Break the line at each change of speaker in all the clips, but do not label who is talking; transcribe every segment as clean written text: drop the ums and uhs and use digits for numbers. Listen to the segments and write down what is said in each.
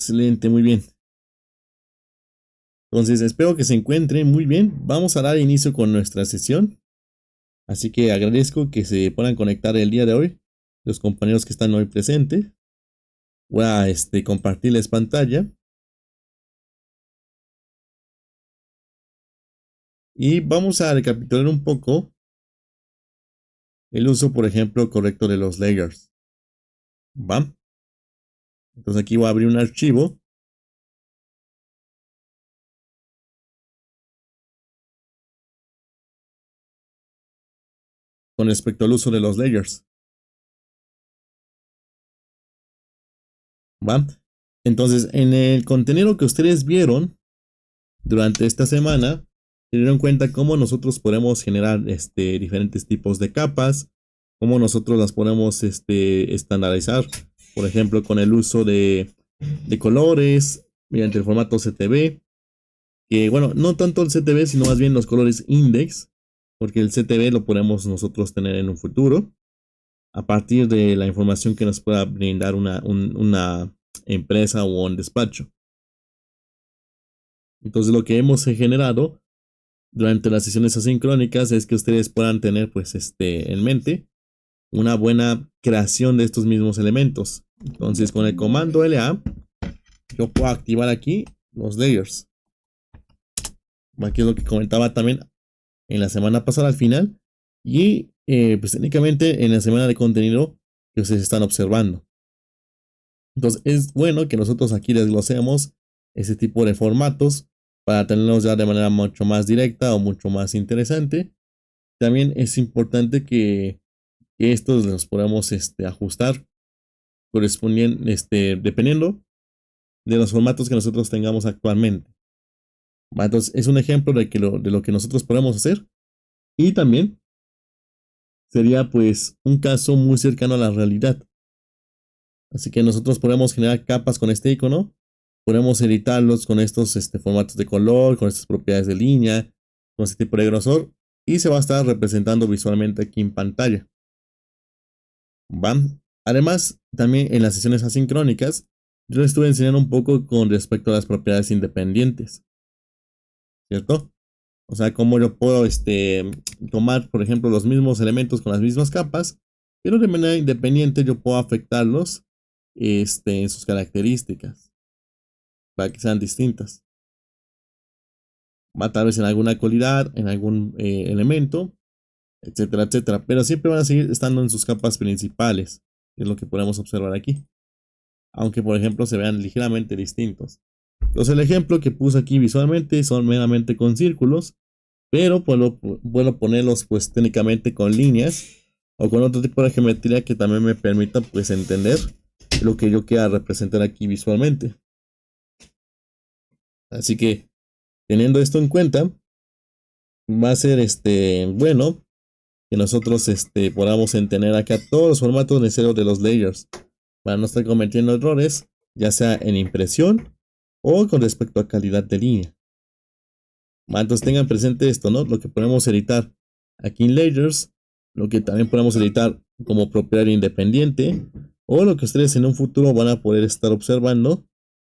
Excelente, muy bien. Entonces, espero que se encuentren muy bien. Vamos a dar inicio con nuestra sesión. Así que agradezco que se puedan conectar el día de hoy. Los compañeros que están hoy presentes. Voy a compartirles pantalla. Y vamos a recapitular un poco el uso, por ejemplo, correcto de los layers. ¿Va? Entonces aquí voy a abrir un archivo. Con respecto al uso de los layers. ¿Va? Entonces, en el contenido que ustedes vieron durante esta semana, se dieron cuenta cómo nosotros podemos generar diferentes tipos de capas, cómo nosotros las podemos estandarizar, por ejemplo, con el uso de colores mediante el formato CTB, que bueno, no tanto el CTB, sino más bien los colores index, porque el CTB lo podemos nosotros tener en un futuro, a partir de la información que nos pueda brindar una empresa o un despacho. Entonces lo que hemos generado durante las sesiones asincrónicas es que ustedes puedan tener pues en mente una buena creación de estos mismos elementos. Entonces con el comando LA yo puedo activar aquí los layers. Aquí es lo que comentaba también en la semana pasada al final. Y pues técnicamente en la semana de contenido que ustedes están observando. Entonces es bueno que nosotros aquí desglosemos ese tipo de formatos para tenerlos ya de manera mucho más directa o mucho más interesante. También es importante que estos los podamos ajustar correspondiendo, dependiendo de los formatos que nosotros tengamos actualmente. Entonces es un ejemplo de lo que nosotros podemos hacer, y también sería pues un caso muy cercano a la realidad. Así que nosotros podemos generar capas con este icono, podemos editarlos con estos formatos de color, con estas propiedades de línea, con este tipo de grosor, y se va a estar representando visualmente aquí en pantalla. ¿Va? Además, también en las sesiones asincrónicas, yo les estuve enseñando un poco con respecto a las propiedades independientes, ¿cierto? O sea, cómo yo puedo tomar, por ejemplo, los mismos elementos con las mismas capas, pero de manera independiente yo puedo afectarlos en sus características para que sean distintas. Va tal vez en alguna cualidad, en algún elemento, etcétera, etcétera. Pero siempre van a seguir estando en sus capas principales, es lo que podemos observar aquí. Aunque por ejemplo se vean ligeramente distintos. Entonces el ejemplo que puse aquí visualmente son meramente con círculos, pero puedo ponerlos pues técnicamente con líneas o con otro tipo de geometría que también me permita pues entender lo que yo quiera representar aquí visualmente. Así que teniendo esto en cuenta, va a ser bueno que nosotros podamos entender acá todos los formatos necesarios de los layers para no estar cometiendo errores, ya sea en impresión o con respecto a calidad de línea. Entonces tengan presente esto, ¿no? Lo que podemos editar aquí en layers, lo que también podemos editar como propiedad independiente, o lo que ustedes en un futuro van a poder estar observando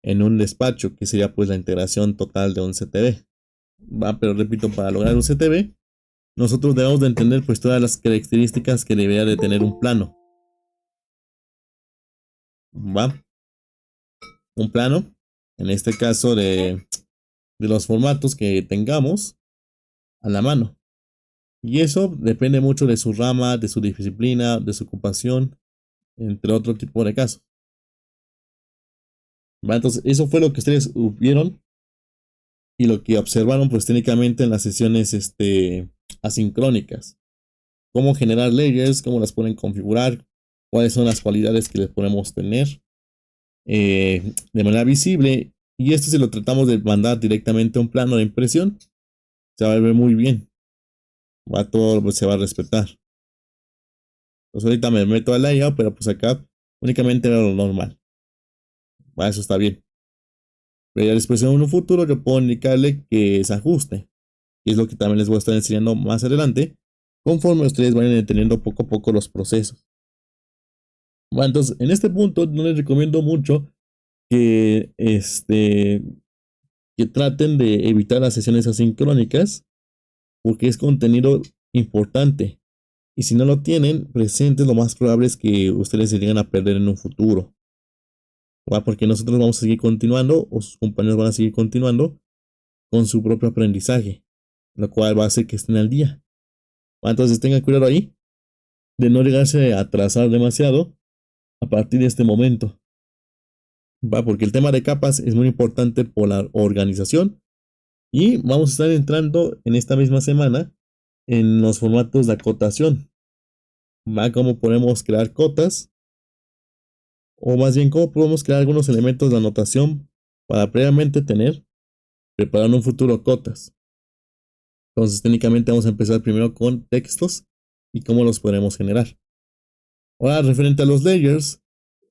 en un despacho, que sería pues la integración total de un CTB. Pero repito, para lograr un CTB, nosotros debemos de entender pues todas las características que debería de tener un plano. Un plano, en este caso de los formatos que tengamos a la mano. Y eso depende mucho de su rama, de su disciplina, de su ocupación, entre otro tipo de casos. Entonces, eso fue lo que ustedes vieron y lo que observaron pues técnicamente en las sesiones asincrónicas. Cómo generar layers, cómo las pueden configurar, cuáles son las cualidades que les podemos tener de manera visible. Y esto si lo tratamos de mandar directamente a un plano de impresión, se va a ver muy bien. Todo pues, se va a respetar. Pues ahorita me meto al layout, pero pues acá únicamente veo lo normal. Eso está bien. Pero ya después en un futuro yo puedo indicarle que se ajuste. Y es lo que también les voy a estar enseñando más adelante, conforme ustedes vayan entendiendo poco a poco los procesos. Bueno, entonces en este punto no les recomiendo mucho que, que traten de evitar las sesiones asincrónicas porque es contenido importante. Y si no lo tienen presente, lo más probable es que ustedes se lleguen a perder en un futuro. ¿Va? Porque nosotros vamos a seguir continuando, o sus compañeros van a seguir continuando con su propio aprendizaje, lo cual va a hacer que estén al día. ¿Va? Entonces tengan cuidado ahí de no llegarse a atrasar demasiado a partir de este momento. ¿Va? Porque el tema de capas es muy importante por la organización. Y vamos a estar entrando en esta misma semana en los formatos de acotación. ¿Va? Cómo podemos crear cotas, o más bien cómo podemos crear algunos elementos de anotación para previamente tener preparando un futuro cotas. Entonces técnicamente vamos a empezar primero con textos y cómo los podemos generar. Ahora, referente a los layers,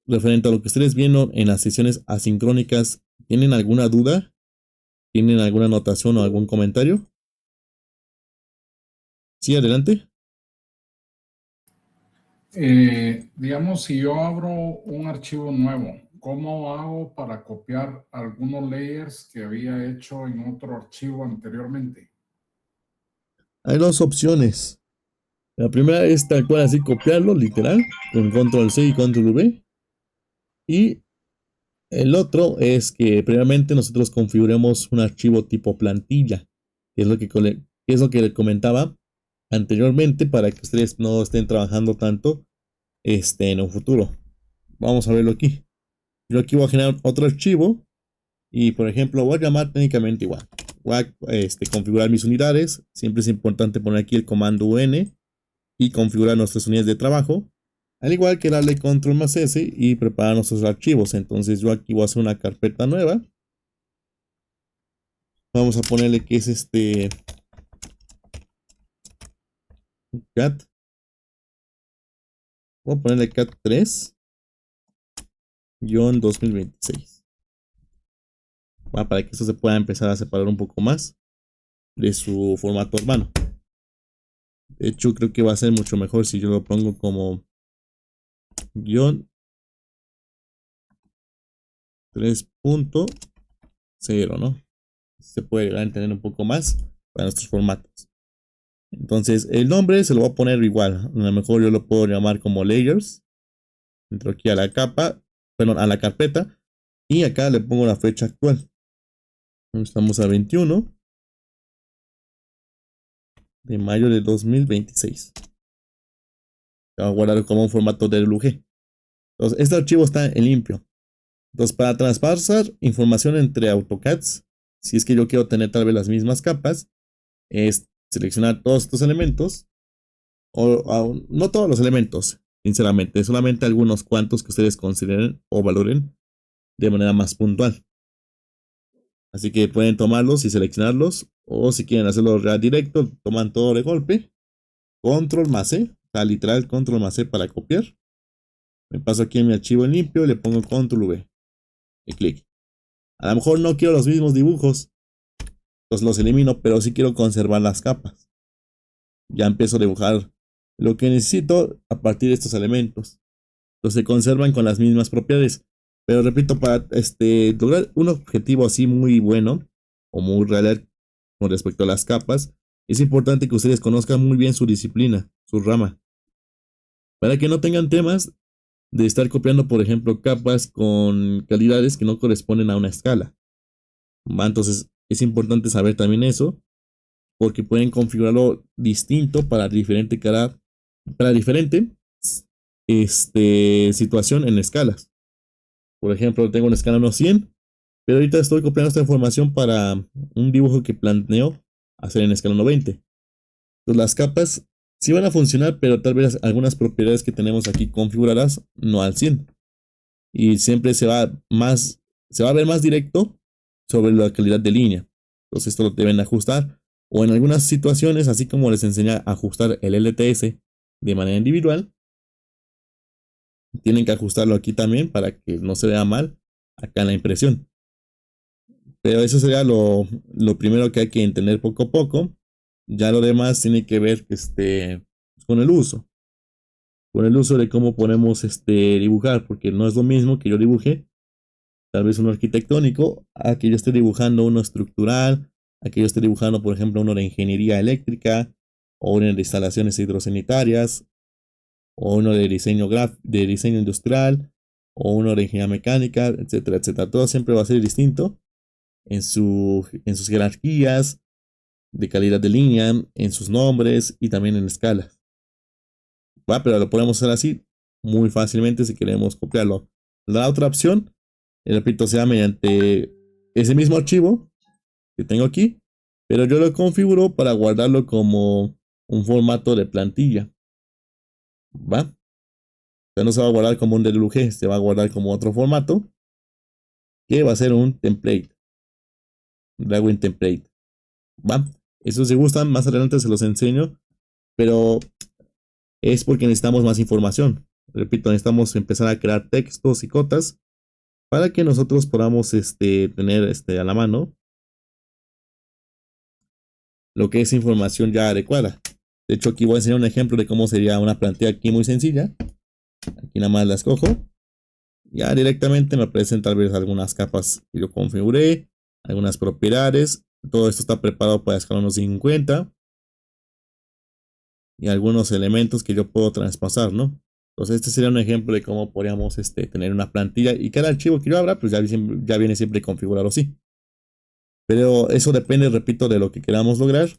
referente a lo que ustedes vieron en las sesiones asincrónicas, ¿tienen alguna duda? ¿Tienen alguna anotación o algún comentario? Sí, adelante.
Digamos, si yo abro un archivo nuevo, ¿cómo hago para copiar algunos layers que había hecho en otro archivo anteriormente?
Hay dos opciones. La primera es tal cual así copiarlo, literal, con control C y control V. Y el otro es que previamente nosotros configuremos un archivo tipo plantilla, que es lo que es lo que le comentaba anteriormente para que ustedes no estén trabajando tanto en un futuro. Vamos a verlo aquí. Yo aquí voy a generar otro archivo y por ejemplo voy a llamar técnicamente igual. Voy a configurar mis unidades. Siempre es importante poner aquí el comando UN y configurar nuestras unidades de trabajo. Al igual que darle control más S y preparar nuestros archivos. Entonces yo aquí voy a hacer una carpeta nueva. Vamos a ponerle que es cat. Voy a ponerle cat 3-2026. Para que esto se pueda empezar a separar un poco más de su formato hermano. De hecho, creo que va a ser mucho mejor si yo lo pongo como guión 3.0, ¿no? Se puede llegar a entender un poco más para nuestros formatos. Entonces, el nombre se lo voy a poner igual. A lo mejor yo lo puedo llamar como layers. Entro aquí a la capa, perdón, a la carpeta. Y acá le pongo la fecha actual. Estamos a 21 de mayo de 2026. Voy a guardar como un formato de LUG. Entonces, este archivo está en limpio. Entonces, para traspasar información entre AutoCADs, si es que yo quiero tener tal vez las mismas capas, es seleccionar todos estos elementos, o no todos los elementos, sinceramente, solamente algunos cuantos que ustedes consideren o valoren de manera más puntual. Así que pueden tomarlos y seleccionarlos, o si quieren hacerlo ya directo, toman todo de golpe, control más C, o sea, literal control más C para copiar. Me paso aquí en mi archivo en limpio y le pongo control V y clic. A lo mejor no quiero los mismos dibujos, pues los elimino, pero sí quiero conservar las capas. Ya empiezo a dibujar lo que necesito a partir de estos elementos. Entonces se conservan con las mismas propiedades. Pero repito, para lograr un objetivo así muy bueno o muy real con respecto a las capas, es importante que ustedes conozcan muy bien su disciplina, su rama, para que no tengan temas de estar copiando, por ejemplo, capas con calidades que no corresponden a una escala. Entonces es importante saber también eso, porque pueden configurarlo distinto para diferente situación en escalas. Por ejemplo, tengo una escala 1:100, pero ahorita estoy copiando esta información para un dibujo que planeo hacer en escala 1:20. Entonces las capas sí van a funcionar, pero tal vez algunas propiedades que tenemos aquí configuradas no al 100. Y siempre se va a ver más directo sobre la calidad de línea. Entonces esto lo deben ajustar. O en algunas situaciones, así como les enseña a ajustar el LTS de manera individual, tienen que ajustarlo aquí también para que no se vea mal acá en la impresión. Pero eso sería lo primero que hay que entender poco a poco. Ya lo demás tiene que ver con el uso. Con el uso de cómo podemos dibujar, porque no es lo mismo que yo dibuje tal vez uno arquitectónico, a que yo esté dibujando uno estructural, a que yo esté dibujando, por ejemplo, uno de ingeniería eléctrica, o uno de instalaciones hidrosanitarias, o uno de de diseño industrial, o uno de ingeniería mecánica, etcétera, etcétera. Todo siempre va a ser distinto en sus jerarquías, de calidad de línea, en sus nombres y también en escalas. ¿Va? Pero lo podemos hacer así muy fácilmente si queremos copiarlo. La otra opción, repito, sea mediante ese mismo archivo que tengo aquí, pero yo lo configuro para guardarlo como un formato de plantilla. ¿Va? Ya no se va a guardar como un DLG, se va a guardar como otro formato que va a ser un template. Drawing template. ¿Va? Eso si gustan, más adelante se los enseño, pero es porque necesitamos más información. Repito, necesitamos empezar a crear textos y cotas para que nosotros podamos tener a la mano lo que es información ya adecuada. De hecho, aquí voy a enseñar un ejemplo de cómo sería una plantilla aquí muy sencilla. Aquí nada más la escojo. Ya directamente me aparecen tal vez algunas capas que yo configuré, algunas propiedades. Todo esto está preparado para escala 1.50 y algunos elementos que yo puedo traspasar, ¿no? Entonces este sería un ejemplo de cómo podríamos tener una plantilla y cada archivo que yo abra pues ya viene siempre configurado así. Pero eso depende, repito, de lo que queramos lograr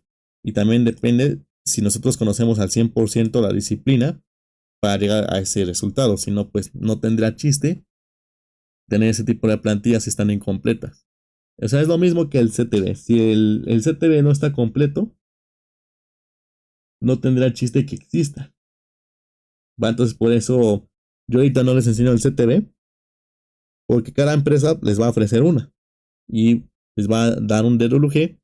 y también depende si nosotros conocemos al 100% la disciplina para llegar a ese resultado. Si no, pues no tendrá chiste tener ese tipo de plantillas si están incompletas. O sea, es lo mismo que el CTV. Si el CTV no está completo, no tendrá chiste que exista. ¿Va? Entonces por eso yo ahorita no les enseño el CTV, porque cada empresa les va a ofrecer una y les va a dar un DWG,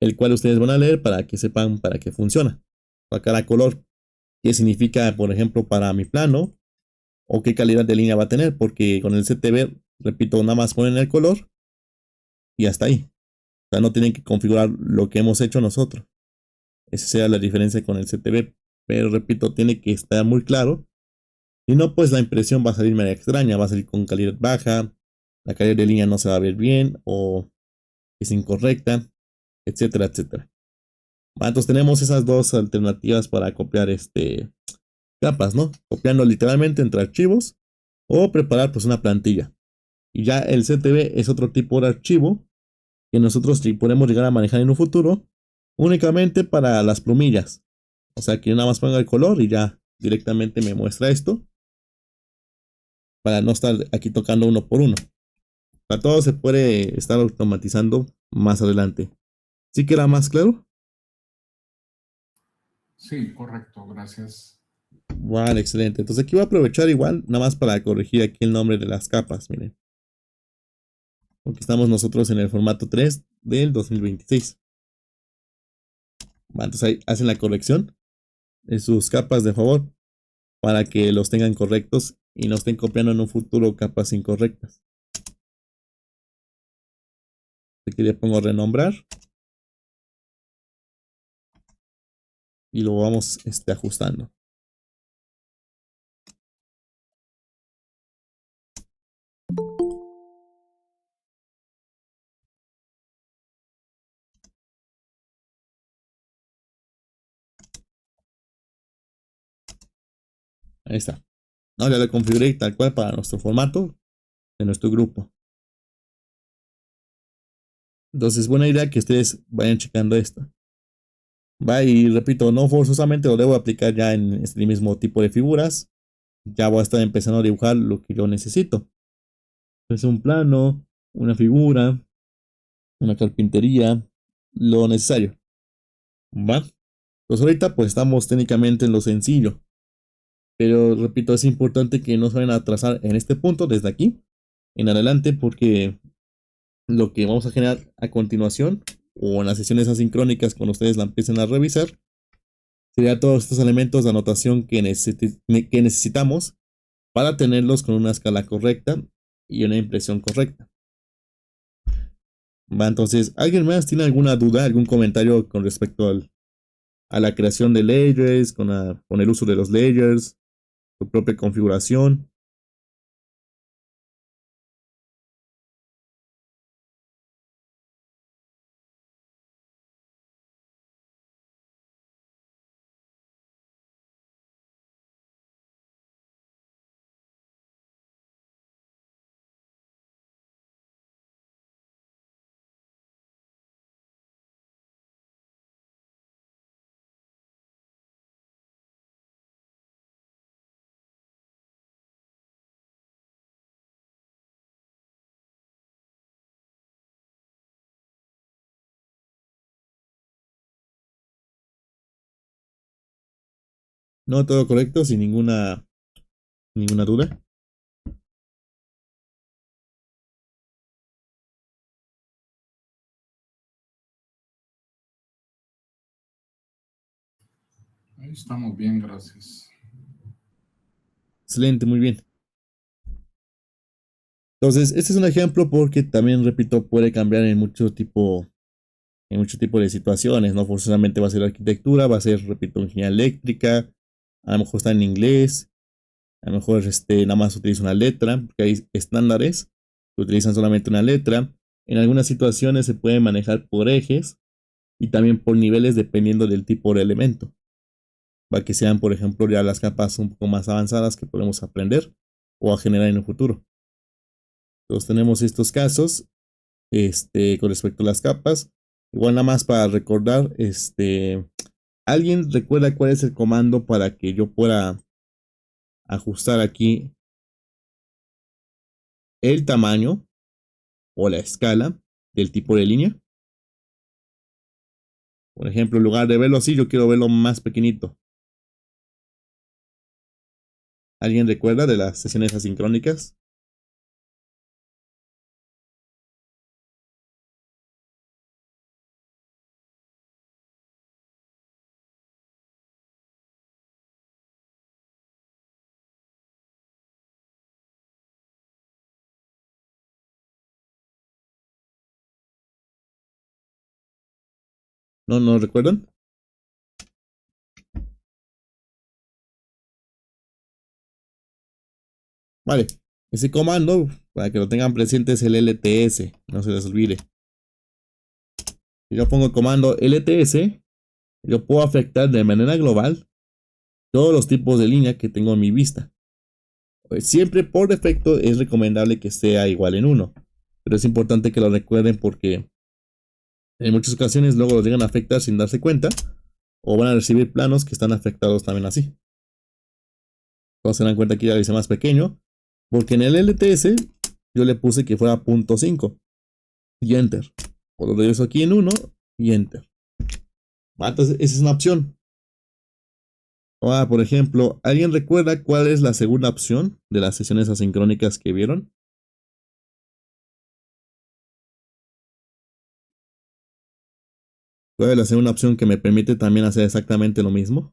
el cual ustedes van a leer para que sepan para qué funciona. Para cada color, qué significa, por ejemplo, para mi plano o qué calidad de línea va a tener, porque con el CTV, repito, nada más ponen el color y hasta ahí. O sea, no tienen que configurar lo que hemos hecho nosotros. Esa sería la diferencia con el CTV. Pero repito, tiene que estar muy claro. Y no, pues la impresión va a salir media extraña, va a salir con calidad baja, la calidad de línea no se va a ver bien o es incorrecta, etcétera, etcétera. Entonces tenemos esas dos alternativas para copiar capas, ¿no? Copiando literalmente entre archivos o preparar pues una plantilla. Y ya el CTV es otro tipo de archivo que nosotros podemos llegar a manejar en un futuro únicamente para las plumillas. O sea que yo nada más ponga el color y ya directamente me muestra esto para no estar aquí tocando uno por uno. Para todo se puede estar automatizando más adelante. ¿Sí queda más claro?
Sí, correcto, gracias.
Vale, excelente. Entonces aquí voy a aprovechar igual, nada más para corregir aquí el nombre de las capas, miren. Porque estamos nosotros en el formato 3 del 2026. Entonces ahí hacen la corrección de sus capas de favor para que los tengan correctos y no estén copiando en un futuro capas incorrectas. Aquí le pongo renombrar y lo vamos ajustando. Ahí está. Ahora lo configuré tal cual para nuestro formato de nuestro grupo. Entonces, buena idea que ustedes vayan checando esto. Va, y repito, no forzosamente lo debo aplicar ya en este mismo tipo de figuras. Ya voy a estar empezando a dibujar lo que yo necesito. Es un plano, una figura, una carpintería, lo necesario. Va. Pues ahorita pues estamos técnicamente en lo sencillo. Pero repito, es importante que no se vayan a atrasar en este punto desde aquí en adelante porque lo que vamos a generar a continuación o en las sesiones asincrónicas cuando ustedes la empiecen a revisar sería todos estos elementos de anotación que necesitamos para tenerlos con una escala correcta y una impresión correcta. Va, entonces, ¿alguien más tiene alguna duda, algún comentario con respecto a la creación de layers, con el uso de los layers, su propia configuración? No, todo correcto, sin ninguna duda.
Ahí estamos bien, gracias.
Excelente, muy bien. Entonces, este es un ejemplo porque también, repito, puede cambiar en mucho tipo de situaciones. No forzosamente va a ser arquitectura, va a ser, repito, ingeniería eléctrica, a lo mejor está en inglés, a lo mejor nada más utiliza una letra, porque hay estándares que utilizan solamente una letra. En algunas situaciones se puede manejar por ejes y también por niveles dependiendo del tipo de elemento. Para que sean, por ejemplo, ya las capas un poco más avanzadas que podemos aprender o a generar en el futuro. Entonces tenemos estos casos con respecto a las capas. Igual nada más para recordar, ¿alguien recuerda cuál es el comando para que yo pueda ajustar aquí el tamaño o la escala del tipo de línea? Por ejemplo, en lugar de verlo así, yo quiero verlo más pequeñito. ¿Alguien recuerda de las sesiones asincrónicas? ¿No recuerdan? Vale, ese comando, para que lo tengan presente, es el LTS, no se les olvide. Si yo pongo el comando LTS, yo puedo afectar de manera global todos los tipos de línea que tengo en mi vista. Siempre por defecto es recomendable que sea igual en 1, pero es importante que lo recuerden porque en muchas ocasiones luego los llegan a afectar sin darse cuenta o van a recibir planos que están afectados también así. Entonces se dan cuenta que ya lo hice más pequeño porque en el LTS yo le puse que fuera 0.5 y enter. O lo regreso aquí en 1 y enter. Entonces esa es una opción. Por ejemplo, ¿alguien recuerda cuál es la segunda opción de las sesiones asincrónicas que vieron? ¿Cuál es la segunda opción que me permite también hacer exactamente lo mismo?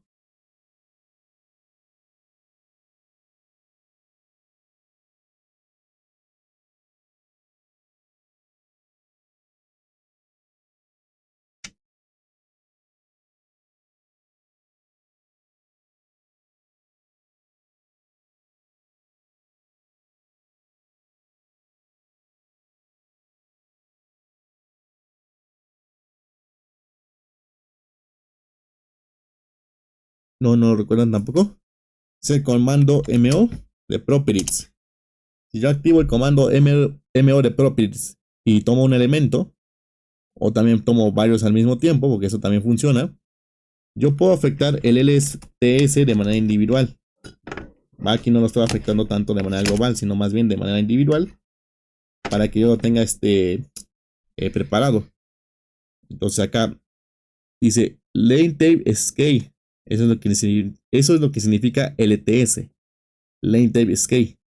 No lo recuerdan tampoco. Es el comando MO de Properties. Si yo activo el comando MO de Properties y tomo un elemento, o también tomo varios al mismo tiempo, porque eso también funciona, yo puedo afectar el LTS de manera individual. Aquí no lo estoy afectando tanto de manera global, sino más bien de manera individual, para que yo lo tenga preparado. Entonces acá dice Lane Tape Scale. Eso es lo que significa LTS. Lane Tape Scale.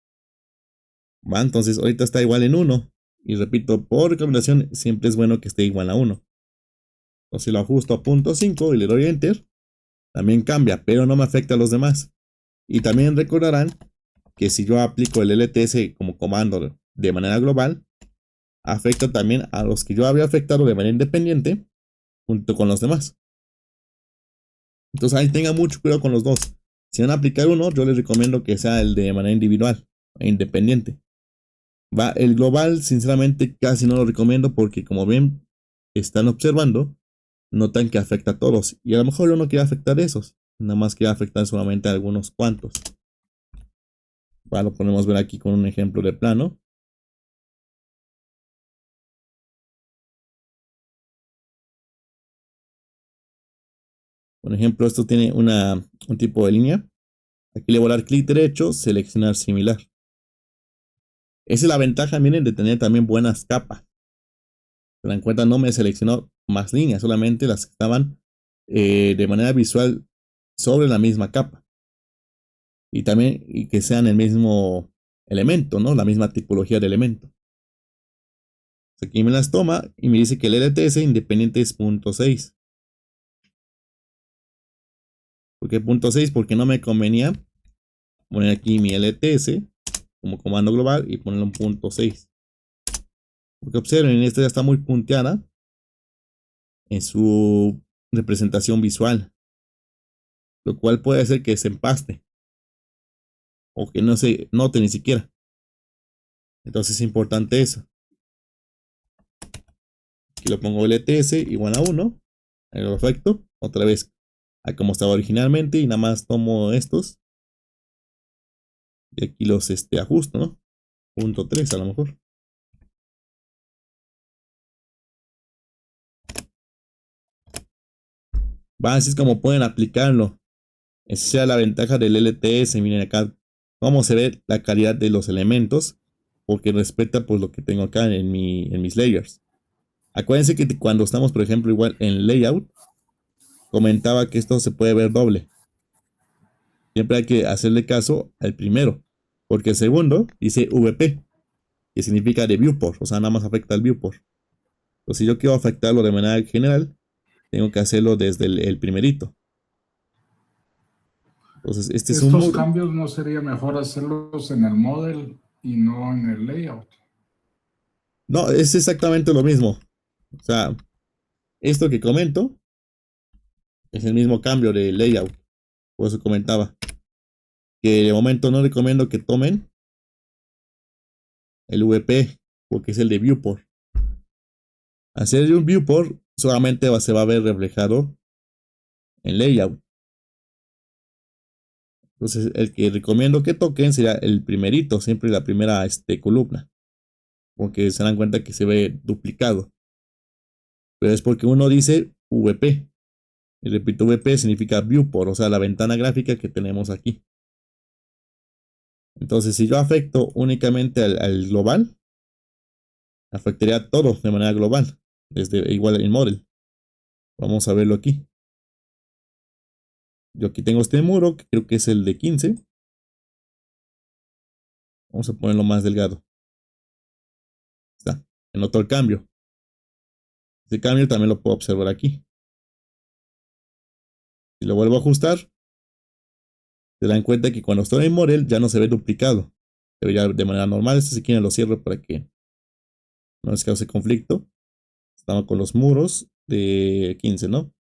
Entonces ahorita está igual en 1. Y repito, por recomendación, siempre es bueno que esté igual a 1. Entonces si lo ajusto a 0.5 y le doy Enter, también cambia, pero no me afecta a los demás. Y también recordarán que si yo aplico el LTS como comando de manera global, afecta también a los que yo había afectado de manera independiente junto con los demás. Entonces ahí tengan mucho cuidado con los dos. Si van a aplicar uno, yo les recomiendo que sea el de manera individual e independiente. El global, sinceramente, casi no lo recomiendo porque, como ven, están observando, notan que afecta a todos. Y a lo mejor yo no quiero afectar a esos, nada más quiero afectar solamente a algunos cuantos. Lo podemos ver aquí con un ejemplo de plano. Por ejemplo, esto tiene un tipo de línea. Aquí le voy a dar clic derecho, seleccionar similar. Esa es la ventaja, miren, de tener también buenas capas. Se dan cuenta, no me seleccionó más líneas, solamente las que estaban de manera visual sobre la misma capa. y también y que sean el mismo elemento, ¿no? La misma tipología de elemento. Aquí me las toma y me dice que el LTS independiente es 0.6. ¿Por qué 0.6? Porque no me convenía poner aquí mi LTS como comando global y ponerlo en 0.6. Porque observen, esta ya está muy punteada en su representación visual, lo cual puede hacer que se empaste o que no se note ni siquiera. Entonces es importante eso. Aquí lo pongo LTS igual a 1. Ahí lo efecto. Otra vez a como estaba originalmente y nada más tomo estos. Y aquí los ajusto, ¿no? 0.3 a lo mejor. Va, así es como pueden aplicarlo. Esa sea la ventaja del LTS. Miren acá cómo se ve la calidad de los elementos. Porque respeta pues lo que tengo acá en mis layers. Acuérdense que cuando estamos, por ejemplo, igual en layout, comentaba que esto se puede ver doble. Siempre hay que hacerle caso al primero, porque el segundo dice VP, que significa de viewport, o sea, nada más afecta al viewport. Entonces, si yo quiero afectarlo de manera general, tengo que hacerlo desde el primerito. Entonces, este es un
Estos
muro.
cambios no sería mejor hacerlos en el model y no en el layout.
No, es exactamente lo mismo. O sea, esto que comento es el mismo cambio de layout. Por eso comentaba que de momento no recomiendo que tomen el VP, porque es el de viewport. Hacer un viewport solamente se va a ver reflejado en layout. Entonces, el que recomiendo que toquen sería el primerito, siempre la primera columna, porque se dan cuenta que se ve duplicado. Pero es porque uno dice VP. Y repito, VP significa viewport, o sea, la ventana gráfica que tenemos aquí. Entonces, si yo afecto únicamente al global, afectaría todo de manera global, desde igual el model. Vamos a verlo aquí. Yo aquí tengo este muro, que creo que es el de 15. Vamos a ponerlo más delgado. Está. Noto el cambio. Este cambio también lo puedo observar aquí. Si lo vuelvo a ajustar, se dan cuenta que cuando estoy en model ya no se ve duplicado. Se ve ya de manera normal. Esto si quieren lo cierro para que no les cause conflicto. Estaba con los muros de 15, ¿no?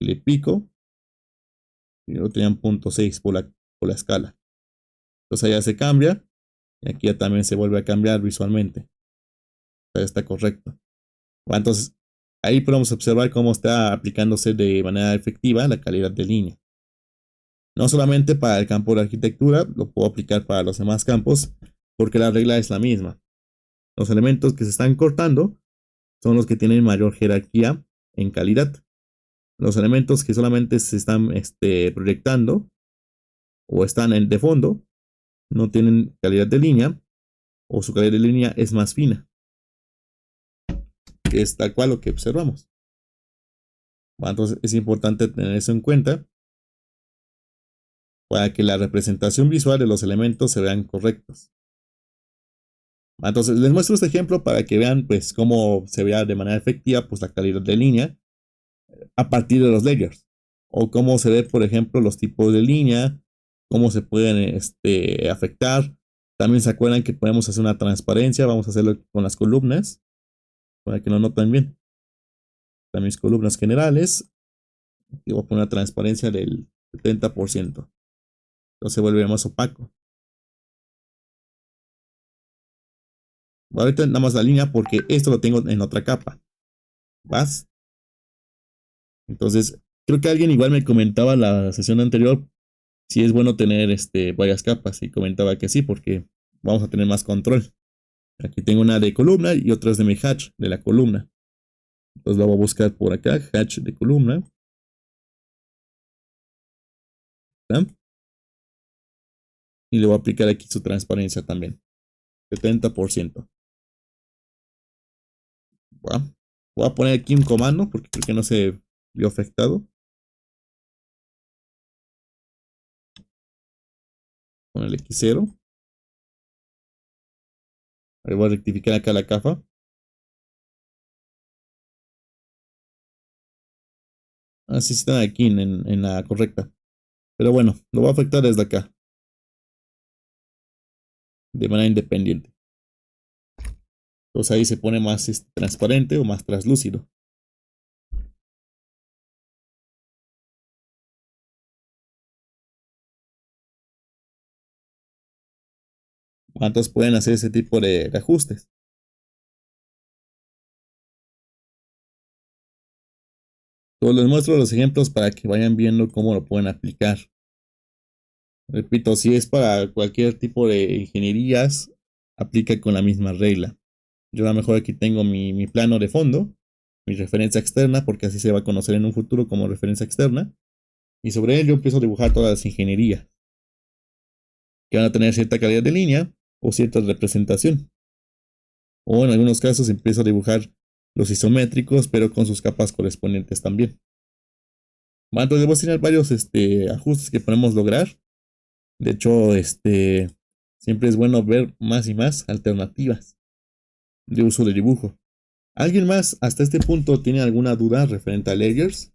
Le pico. Y lo tenían 0.6 por la escala. Entonces allá se cambia. Y aquí ya también se vuelve a cambiar visualmente. Ya está correcto. Bueno, entonces ahí podemos observar cómo está aplicándose de manera efectiva la calidad de línea. No solamente para el campo de arquitectura, lo puedo aplicar para los demás campos, porque la regla es la misma. Los elementos que se están cortando son los que tienen mayor jerarquía en calidad. Los elementos que solamente se están proyectando o están de fondo no tienen calidad de línea o su calidad de línea es más fina, que es tal cual lo que observamos. Bueno, entonces es importante tener eso en cuenta para que la representación visual de los elementos se vean correctos. Entonces les muestro este ejemplo para que vean pues cómo se vea de manera efectiva pues la calidad de línea a partir de los layers. O cómo se ve por ejemplo los tipos de línea, cómo se pueden afectar. También se acuerdan que podemos hacer una transparencia, vamos a hacerlo con las columnas para que lo noten bien. También mis columnas generales, y voy a poner una transparencia del 70%. Entonces se vuelve más opaco. Ahorita nada más la línea porque esto lo tengo en otra capa. ¿Vas? Entonces, creo que alguien igual me comentaba en la sesión anterior si es bueno tener varias capas y comentaba que sí porque vamos a tener más control. Aquí tengo una de columna y otra es de mi hatch de la columna. Entonces lo voy a buscar por acá, hatch de columna. ¿Está? Y le voy a aplicar aquí su transparencia también. 70%. Voy a poner aquí un comando porque creo que no se vio afectado. con el X0. Ahí voy a rectificar acá la capa. Así está aquí en la correcta. Pero bueno, lo va a afectar desde acá. De manera independiente. Entonces ahí se pone más transparente o más translúcido. Entonces pueden hacer ese tipo de ajustes. Entonces les muestro los ejemplos para que vayan viendo cómo lo pueden aplicar. Repito, si es para cualquier tipo de ingenierías, aplica con la misma regla. Yo a lo mejor aquí tengo mi plano de fondo, mi referencia externa, porque así se va a conocer en un futuro como referencia externa. Y sobre él yo empiezo a dibujar todas las ingenierías, que van a tener cierta calidad de línea o cierta representación. O en algunos casos empiezo a dibujar los isométricos, pero con sus capas correspondientes también. Bueno, entonces voy a enseñar varios ajustes que podemos lograr. De hecho, siempre es bueno ver más y más alternativas de uso de dibujo. ¿Alguien más hasta este punto tiene alguna duda referente a layers?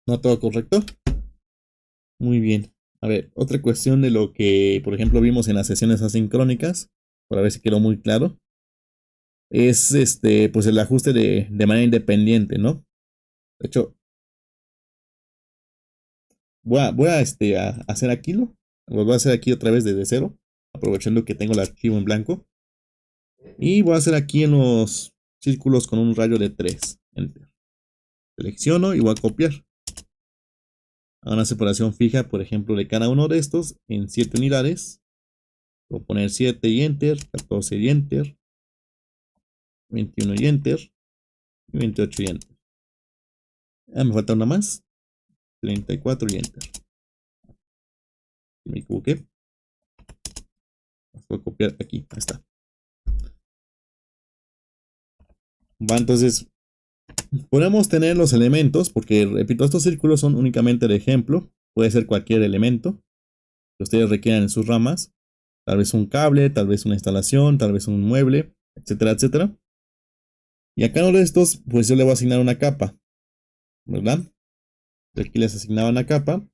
¿No todo correcto? Muy bien. A ver, otra cuestión de lo que, por ejemplo, vimos en las sesiones asincrónicas, para ver si quedó muy claro, es pues el ajuste de manera independiente, ¿no? De hecho, voy a hacer aquí lo voy a hacer aquí otra vez desde cero, aprovechando que tengo el archivo en blanco. Y voy a hacer aquí en los círculos con un rayo de 3. Enter. Selecciono y voy a copiar. A una separación fija, por ejemplo, de cada uno de estos en 7 unidades. Voy a poner 7 y enter, 14 y enter, 21 y enter, y 28 y enter. Me falta una más. 34 y enter. Me equivoqué. Voy a copiar aquí. Ahí está. Va, entonces podemos tener los elementos, porque repito, estos círculos son únicamente de ejemplo. Puede ser cualquier elemento que ustedes requieran en sus ramas. Tal vez un cable, tal vez una instalación, tal vez un mueble, etcétera, etcétera. Y a cada uno de estos, pues yo le voy a asignar una capa, ¿verdad? Aquí les asignaba una capa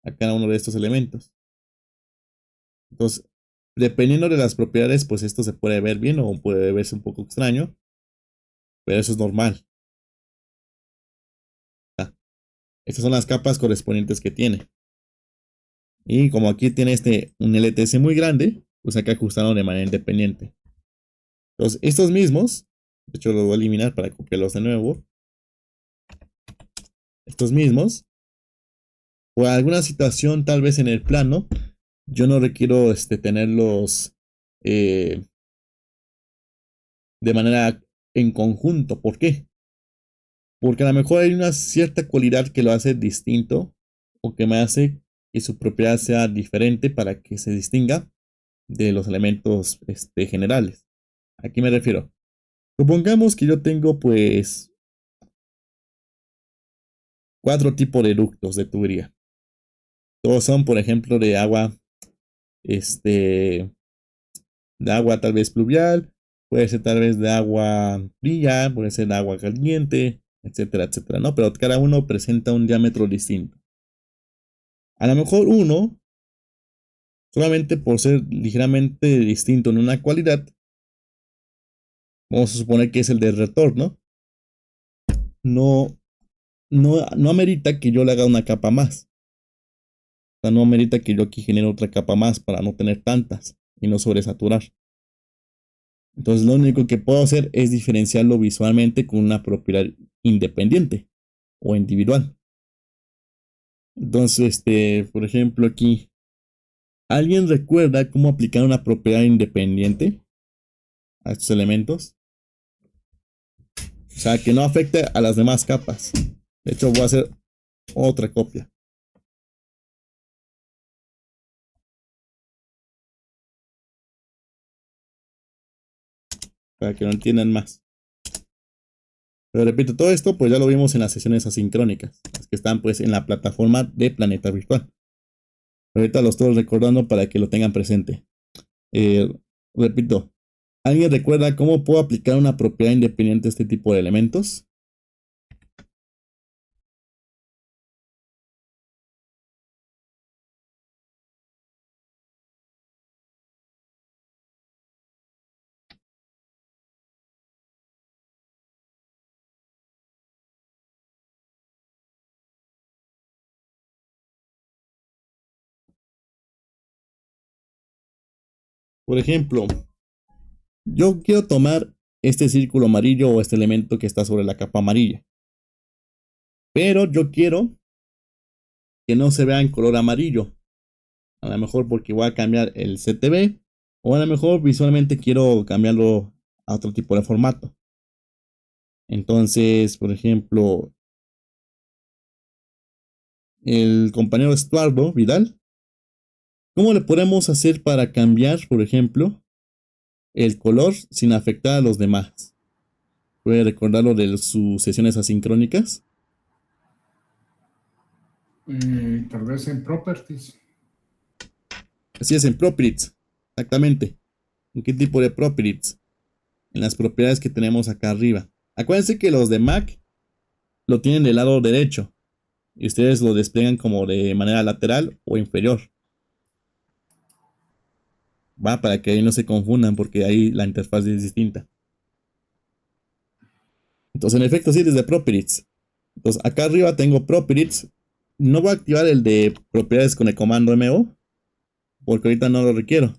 a cada uno de estos elementos. Entonces, dependiendo de las propiedades, pues esto se puede ver bien o puede verse un poco extraño, pero eso es normal. Estas son las capas correspondientes que tiene. Y como aquí tiene un LTS muy grande, pues hay que ajustarlo de manera independiente. Entonces, estos mismos, de hecho los voy a eliminar para copiarlos de nuevo. Estos mismos, por alguna situación tal vez en el plano, yo no requiero tenerlos de manera en conjunto. ¿Por qué? Porque a lo mejor hay una cierta cualidad que lo hace distinto o que me hace que su propiedad sea diferente para que se distinga de los elementos generales. ¿A qué me refiero? Supongamos que yo tengo pues 4 tipos de ductos de tubería. Todos son, por ejemplo, de agua tal vez pluvial, puede ser tal vez de agua fría, puede ser de agua caliente, etcétera, etcétera, ¿no? Pero cada uno presenta un diámetro distinto. A lo mejor uno, solamente por ser ligeramente distinto en una cualidad, vamos a suponer que es el de retorno, no, no amerita que yo le haga una capa más. O sea, no amerita que yo aquí genere otra capa más para no tener tantas y no sobresaturar. Entonces lo único que puedo hacer es diferenciarlo visualmente con una propiedad independiente o individual. Entonces, por ejemplo, aquí, ¿alguien recuerda cómo aplicar una propiedad independiente a estos elementos? O sea, que no afecte a las demás capas. De hecho, voy a hacer otra copia para que lo entiendan más. Pero repito, todo esto pues ya lo vimos en las sesiones asincrónicas, las que están pues en la plataforma de Planeta Virtual. Ahorita lo estoy recordando para que lo tengan presente. Eh, repito, ¿alguien recuerda cómo puedo aplicar una propiedad independiente a este tipo de elementos? Por ejemplo, yo quiero tomar este círculo amarillo o este elemento que está sobre la capa amarilla. Pero yo quiero que no se vea en color amarillo. A lo mejor porque voy a cambiar el CTB. O a lo mejor visualmente quiero cambiarlo a otro tipo de formato. Entonces, por ejemplo, el compañero Estuardo Vidal, ¿cómo le podemos hacer para cambiar, por ejemplo, el color sin afectar a los demás? ¿Puede recordarlo de sus sesiones asincrónicas?
Tal vez en Properties.
Así es, en Properties. Exactamente. ¿En qué tipo de Properties? En las propiedades que tenemos acá arriba. Acuérdense que los de Mac lo tienen del lado derecho. Y ustedes lo despliegan como de manera lateral o inferior. Va, para que ahí no se confundan porque ahí la interfaz es distinta. Entonces, en efecto, sí, desde Properties. Entonces, acá arriba tengo Properties. No voy a activar el de propiedades con el comando MO, porque ahorita no lo requiero.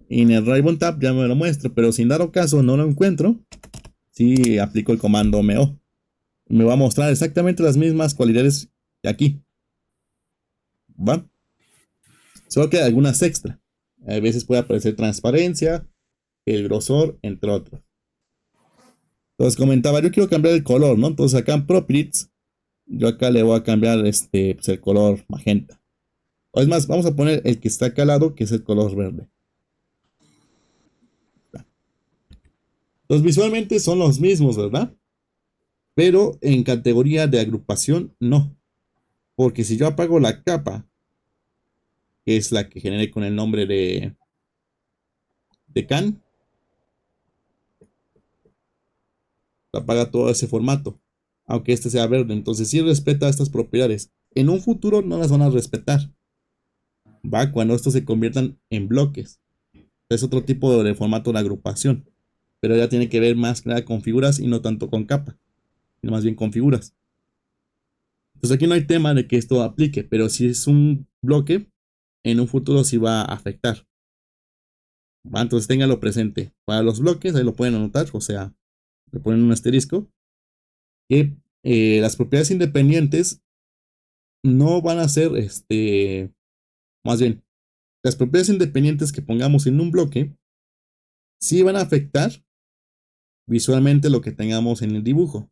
Y en el Ribbon Tab ya me lo muestro, pero sin dado caso no lo encuentro, sí aplico el comando MO. Me va a mostrar exactamente las mismas cualidades que aquí. ¿Va? Solo que hay algunas extra. A veces puede aparecer transparencia, el grosor, entre otros. Entonces comentaba, yo quiero cambiar el color, ¿no? Entonces acá en Properties, yo acá le voy a cambiar pues el color magenta. O es más, vamos a poner el que está acá al lado, que es el color verde. Entonces visualmente son los mismos, ¿verdad? Pero en categoría de agrupación, no. Porque si yo apago la capa, que es la que generé con el nombre de can, apaga todo ese formato. Aunque este sea verde. Entonces sí respeta estas propiedades. En un futuro no las van a respetar. Va cuando estos se conviertan en bloques. Es otro tipo de formato de agrupación. Pero ya tiene que ver más clara con figuras y no tanto con capa. Sino más bien con figuras. Entonces aquí no hay tema de que esto aplique. Pero si es un bloque, en un futuro sí va a afectar. ¿Va? Entonces ténganlo presente. Para los bloques, ahí lo pueden anotar. O sea, le ponen un asterisco. Que las propiedades independientes no van a ser, más bien, las propiedades independientes que pongamos en un bloque, sí van a afectar visualmente lo que tengamos en el dibujo,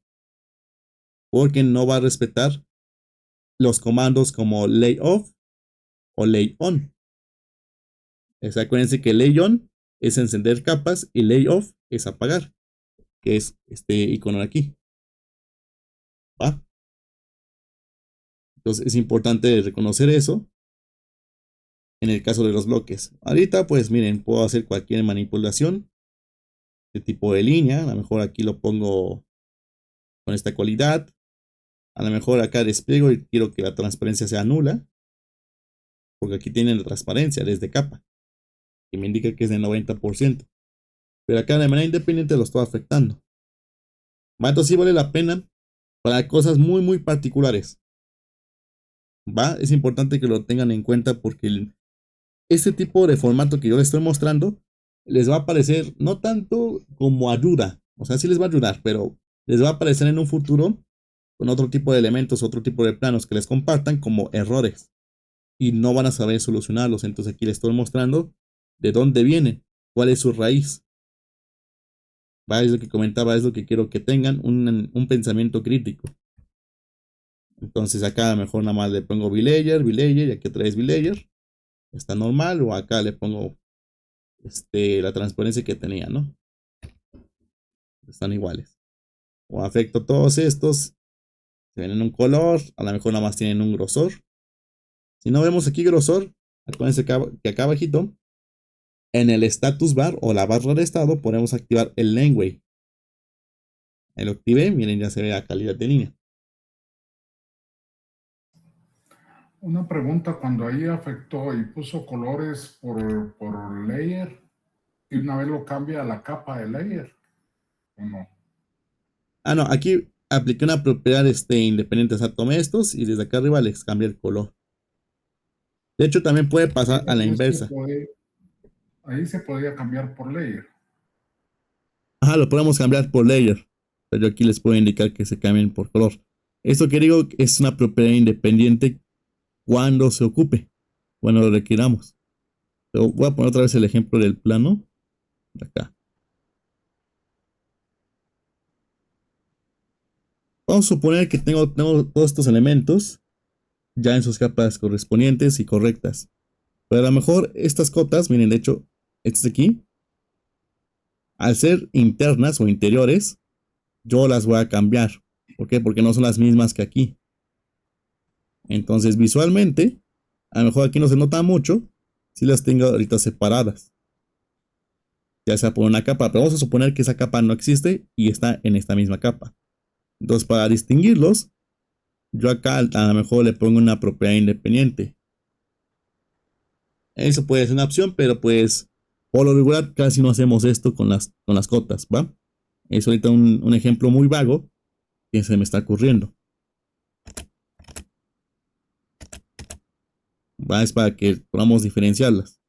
porque no va a respetar los comandos como lay off o lay on. Acuérdense que lay on es encender capas y lay off es apagar, que es este icono de aquí. ¿Va? Entonces es importante reconocer eso en el caso de los bloques. Ahorita pues miren, puedo hacer cualquier manipulación de tipo de línea. A lo mejor aquí lo pongo con esta cualidad. A lo mejor acá despliego y quiero que la transparencia sea nula. Porque aquí tienen la transparencia desde capa. Que me indica que es de 90%. Pero acá de manera independiente lo estoy afectando. ¿Va? Entonces sí vale la pena para cosas muy muy particulares. ¿Va? Es importante que lo tengan en cuenta porque este tipo de formato que yo les estoy mostrando les va a aparecer no tanto como ayuda, o sea, sí les va a ayudar, pero les va a aparecer en un futuro con otro tipo de elementos, otro tipo de planos que les compartan como errores y no van a saber solucionarlos. Entonces aquí les estoy mostrando de dónde vienen, cuál es su raíz. ¿Va? Es lo que comentaba, es lo que quiero que tengan un pensamiento crítico. Entonces acá a lo mejor nada más le pongo villager, villager, y aquí otra vez villager. Está normal, o acá le pongo la transparencia que tenía, ¿no? Están iguales. O afecto todos estos, tienen un color, a lo mejor nada más tienen un grosor. Si no vemos aquí grosor, acuérdense que acá abajito, en el status bar o la barra de estado, podemos activar el laneway. Ahí lo activé, miren, ya se ve la calidad de línea.
Una pregunta, cuando ahí afectó y puso colores por layer, y una vez lo cambia a la capa de layer, ¿o no?
Ah, no, aquí apliqué una propiedad independiente. O sea, tomé estos y desde acá arriba les cambié el color. De hecho, también puede pasar a la inversa.
Ahí se podía cambiar por layer.
Ajá, lo podemos cambiar por layer. Pero yo aquí les puedo indicar que se cambien por color. Esto que digo es una propiedad independiente cuando se ocupe, cuando lo requiramos. Pero voy a poner otra vez el ejemplo del plano. De acá. Vamos a suponer que tengo todos estos elementos ya en sus capas correspondientes y correctas. Pero a lo mejor estas cotas, miren, de hecho, estas de aquí, al ser internas o interiores, yo las voy a cambiar. ¿Por qué? Porque no son las mismas que aquí. Entonces, visualmente, a lo mejor aquí no se nota mucho si las tengo ahorita separadas. Ya sea por una capa, pero vamos a suponer que esa capa no existe y está en esta misma capa. Entonces, para distinguirlos, yo acá a lo mejor le pongo una propiedad independiente. Eso puede ser una opción, pero pues por lo regular casi no hacemos esto con las cotas, ¿va? Es ahorita un ejemplo muy vago que se me está ocurriendo. ¿Va? Es para que podamos diferenciarlas.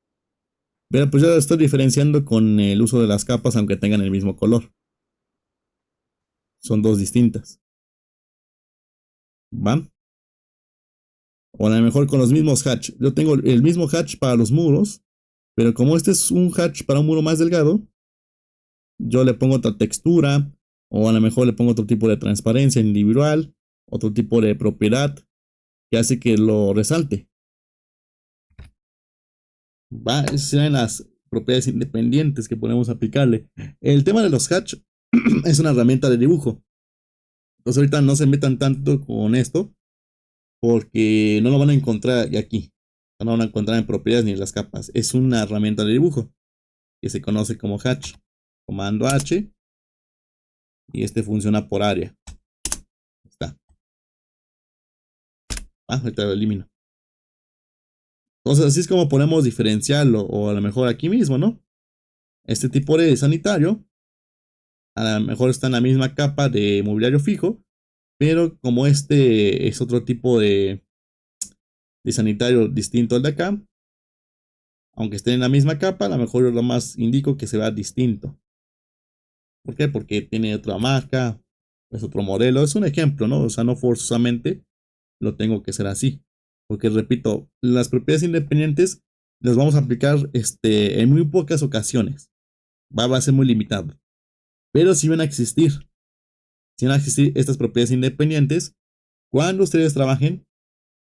Pero pues ya lo estoy diferenciando con el uso de las capas aunque tengan el mismo color. Son dos distintas. ¿Va? O a lo mejor con los mismos hatch. Yo tengo el mismo hatch para los muros, pero como este es un hatch para un muro más delgado, yo le pongo otra textura, o a lo mejor le pongo otro tipo de transparencia individual, otro tipo de propiedad que hace que lo resalte. Va, esas serían las propiedades independientes que podemos aplicarle. El tema de los hatch es una herramienta de dibujo. Entonces ahorita no se metan tanto con esto porque no lo van a encontrar aquí. No lo van a encontrar en propiedades ni en las capas. Es una herramienta de dibujo que se conoce como hatch. Comando H y funciona por área. Está. Ahorita lo elimino. Entonces así es como podemos diferenciarlo, o a lo mejor aquí mismo, ¿no? Este tipo de sanitario a lo mejor está en la misma capa de mobiliario fijo, pero como este es otro tipo de sanitario distinto al de acá, aunque esté en la misma capa, a lo mejor yo lo más indico que se vea distinto. ¿Por qué? Porque tiene otra marca, es otro modelo, es un ejemplo, ¿no? O sea, no forzosamente lo tengo que ser así. Porque repito, las propiedades independientes las vamos a aplicar en muy pocas ocasiones. Va a ser muy limitado. Pero si van a existir. Si van a existir estas propiedades independientes cuando ustedes trabajen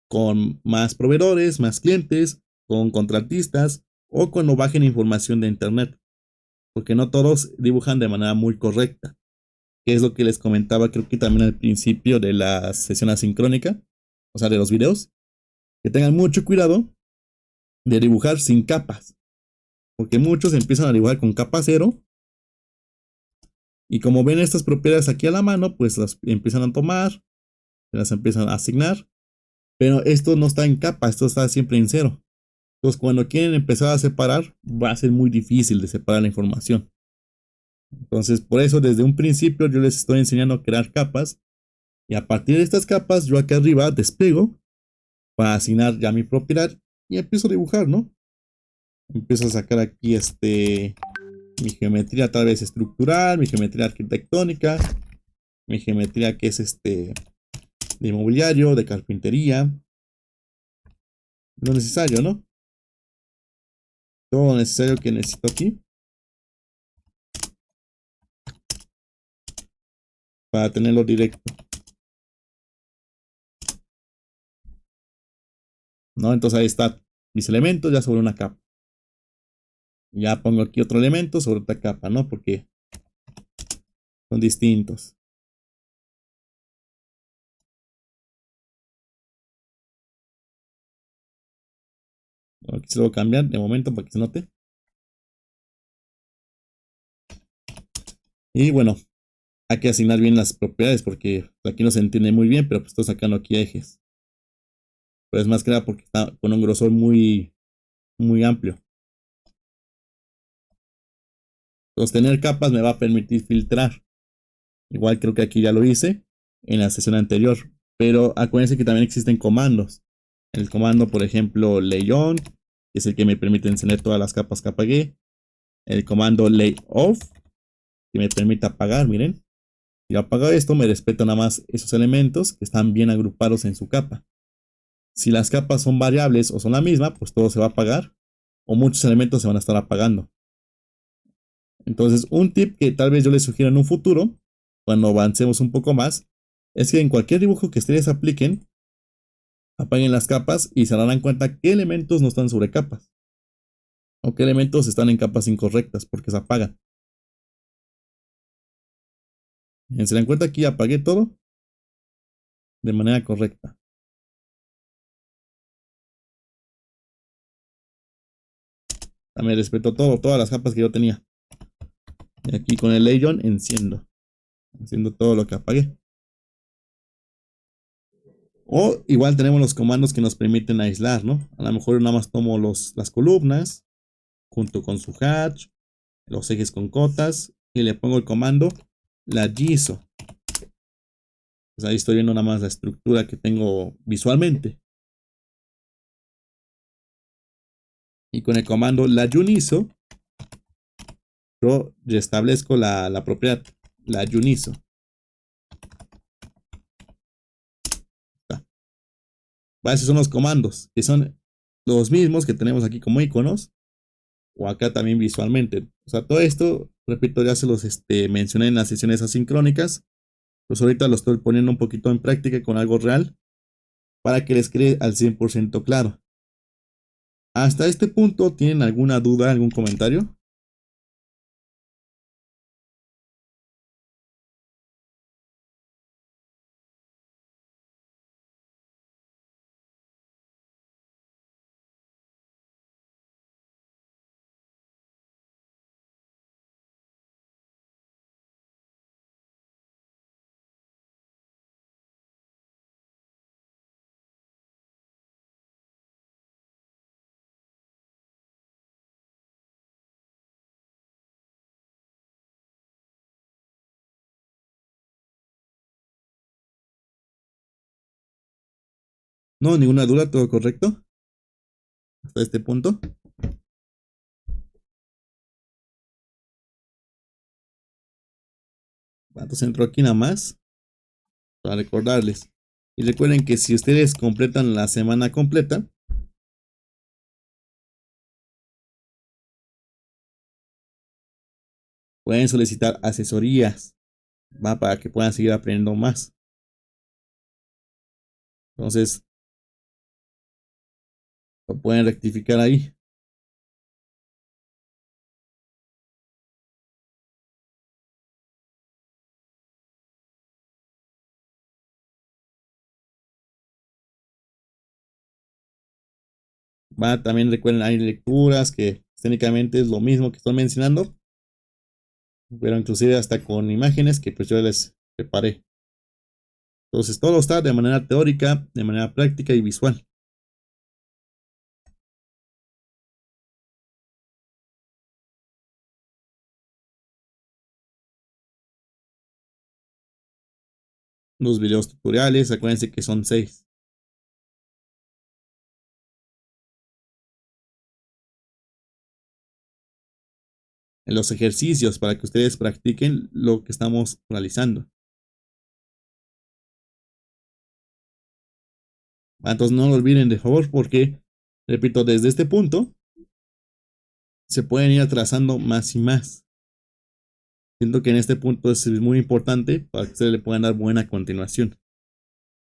con más proveedores, más clientes, con contratistas o cuando bajen información de internet. Porque no todos dibujan de manera muy correcta. Que es lo que les comentaba, creo que también al principio de la sesión asincrónica, o sea, de los videos. Que tengan mucho cuidado de dibujar sin capas. Porque muchos empiezan a dibujar con capa cero. Y como ven estas propiedades aquí a la mano, pues las empiezan a tomar, las empiezan a asignar. Pero esto no está en capa, esto está siempre en cero. Entonces cuando quieren empezar a separar, va a ser muy difícil de separar la información. Entonces por eso desde un principio yo les estoy enseñando a crear capas. Y a partir de estas capas yo acá arriba despliego para asignar ya mi propiedad y empiezo a dibujar, ¿no? Empiezo a sacar aquí mi geometría tal vez estructural, mi geometría arquitectónica, mi geometría que es de mobiliario, de carpintería, lo necesario, ¿no? Todo lo necesario que necesito aquí para tenerlo directo, ¿no? Entonces ahí está mis elementos ya sobre una capa. Ya pongo aquí otro elemento sobre otra capa, ¿no? Porque son distintos. Aquí se lo voy a cambiar de momento para que se note. Y bueno, hay que asignar bien las propiedades porque aquí no se entiende muy bien, pero pues estoy sacando aquí ejes. Pero es más que nada porque está con un grosor muy, muy amplio. Entonces tener capas me va a permitir filtrar. Igual creo que aquí ya lo hice en la sesión anterior. Pero acuérdense que también existen comandos. El comando, por ejemplo, layout, que es el que me permite encender todas las capas que apagué. El comando layoff, que me permite apagar, miren. Si yo apago esto, me respeta nada más esos elementos que están bien agrupados en su capa. Si las capas son variables o son la misma, pues todo se va a apagar o muchos elementos se van a estar apagando. Entonces, un tip que tal vez yo les sugiero en un futuro, cuando avancemos un poco más, es que en cualquier dibujo que ustedes apliquen, apaguen las capas y se darán cuenta qué elementos no están sobre capas o qué elementos están en capas incorrectas porque se apagan. Se dan cuenta aquí apagué todo de manera correcta. También respeto todo, todas las capas que yo tenía. Y aquí con el layout enciendo todo lo que apagué. O igual tenemos los comandos que nos permiten aislar, ¿no? A lo mejor nada más tomo las columnas junto con su hatch, los ejes con cotas y le pongo el comando la ISO. Pues ahí estoy viendo nada más la estructura que tengo visualmente. Y con el comando la uniso, yo restablezco la propiedad, la uniso. Esos son los comandos, que son los mismos que tenemos aquí como iconos, o acá también visualmente. O sea, todo esto, repito, ya se los mencioné en las sesiones asincrónicas. Pues ahorita lo estoy poniendo un poquito en práctica con algo real para que les quede al 100% claro. Hasta este punto, ¿tienen alguna duda, algún comentario? No, ninguna duda, todo correcto. Hasta este punto. Entonces entro aquí nada más para recordarles. Y recuerden que si ustedes completan la semana completa, pueden solicitar asesorías, ¿va? Para que puedan seguir aprendiendo más. Entonces, lo pueden rectificar ahí. Va, también recuerden, hay lecturas que técnicamente es lo mismo que estoy mencionando, pero inclusive hasta con imágenes que pues yo les preparé. Entonces todo está de manera teórica, de manera práctica y visual. Los videos tutoriales, acuérdense que son 6. en los ejercicios para que ustedes practiquen lo que estamos realizando. Entonces no lo olviden de favor porque, repito, desde este punto se pueden ir atrasando más y más. Siento que en este punto es muy importante para que ustedes le puedan dar buena continuación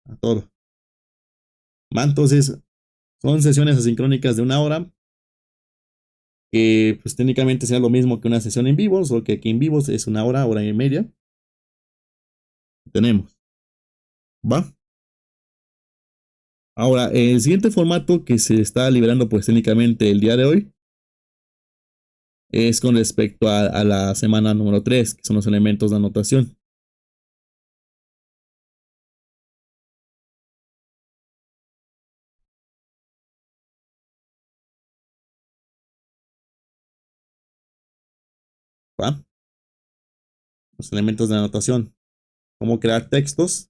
a todo. Entonces son sesiones asincrónicas de 1 hora que pues técnicamente sea lo mismo que una sesión en vivo, solo que aquí en vivo es 1 hora, hora y media. Tenemos. ¿Va? Ahora, el siguiente formato que se está liberando pues técnicamente el día de hoy es con respecto a la semana número 3, que son los elementos de anotación. ¿Va? Los elementos de anotación. Cómo crear textos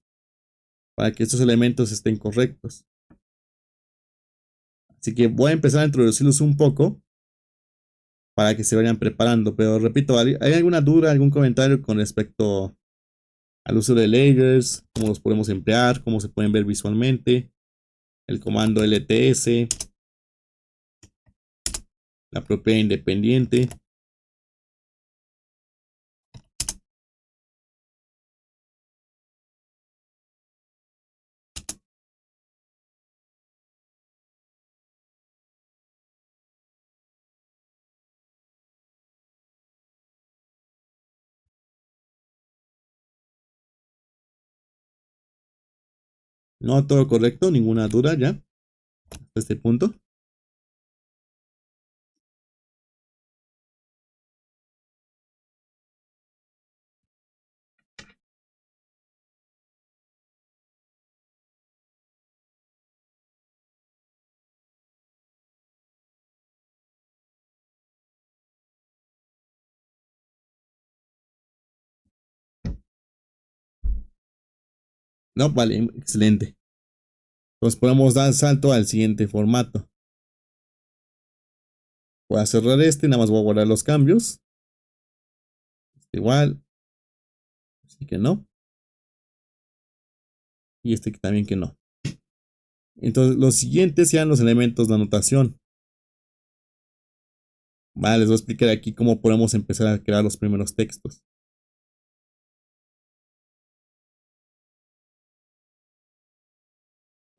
para que estos elementos estén correctos. Así que voy a empezar a introducirlos un poco para que se vayan preparando. Pero repito, ¿hay alguna duda, algún comentario con respecto al uso de layers? ¿Cómo los podemos emplear? ¿Cómo se pueden ver visualmente? El comando LTS. La propiedad independiente. No, todo correcto, ninguna duda ya. Hasta este punto. No, vale, excelente. Entonces podemos dar salto al siguiente formato. Voy a cerrar este, nada más voy a guardar los cambios. Igual. Así que no. Y este también que no. Entonces los siguientes sean los elementos de anotación. Vale, les voy a explicar aquí cómo podemos empezar a crear los primeros textos.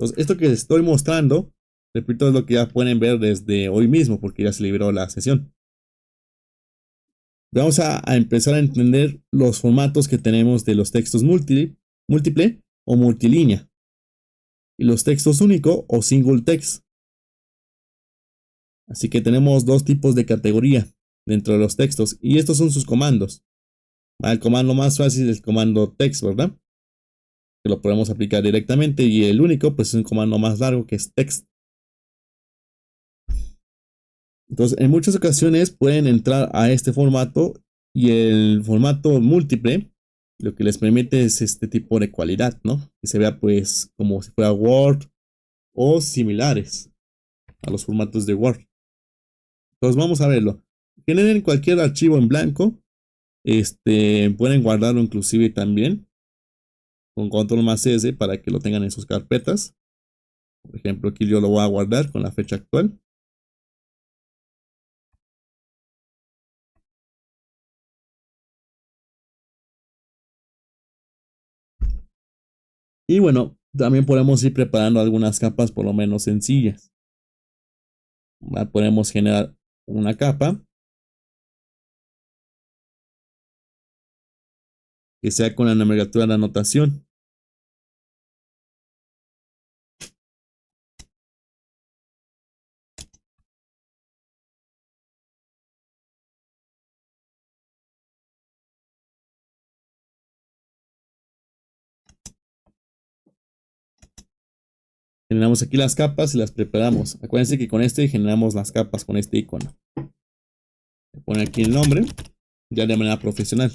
Entonces esto que les estoy mostrando, repito, es lo que ya pueden ver desde hoy mismo porque ya se liberó la sesión. Vamos a empezar a entender los formatos que tenemos de los textos múltiple o multilínea. Y los textos único o single text. Así que tenemos dos tipos de categoría dentro de los textos. Y estos son sus comandos. El comando más fácil es el comando text, ¿verdad? Que lo podemos aplicar directamente. Y el único, pues es un comando más largo que es text. Entonces, en muchas ocasiones pueden entrar a este formato. Y el formato múltiple lo que les permite es este tipo de cualidad, ¿no? Que se vea pues como si fuera Word o similares a los formatos de Word. Entonces vamos a verlo. Generen cualquier archivo en blanco. Pueden guardarlo inclusive también con control más S para que lo tengan en sus carpetas. Por ejemplo, aquí yo lo voy a guardar con la fecha actual. Y bueno, también podemos ir preparando algunas capas por lo menos sencillas. Podemos generar una capa que sea con la nomenclatura de anotación. Generamos aquí las capas y las preparamos. Acuérdense que con este generamos las capas con este icono. Ponen aquí el nombre, ya de manera profesional.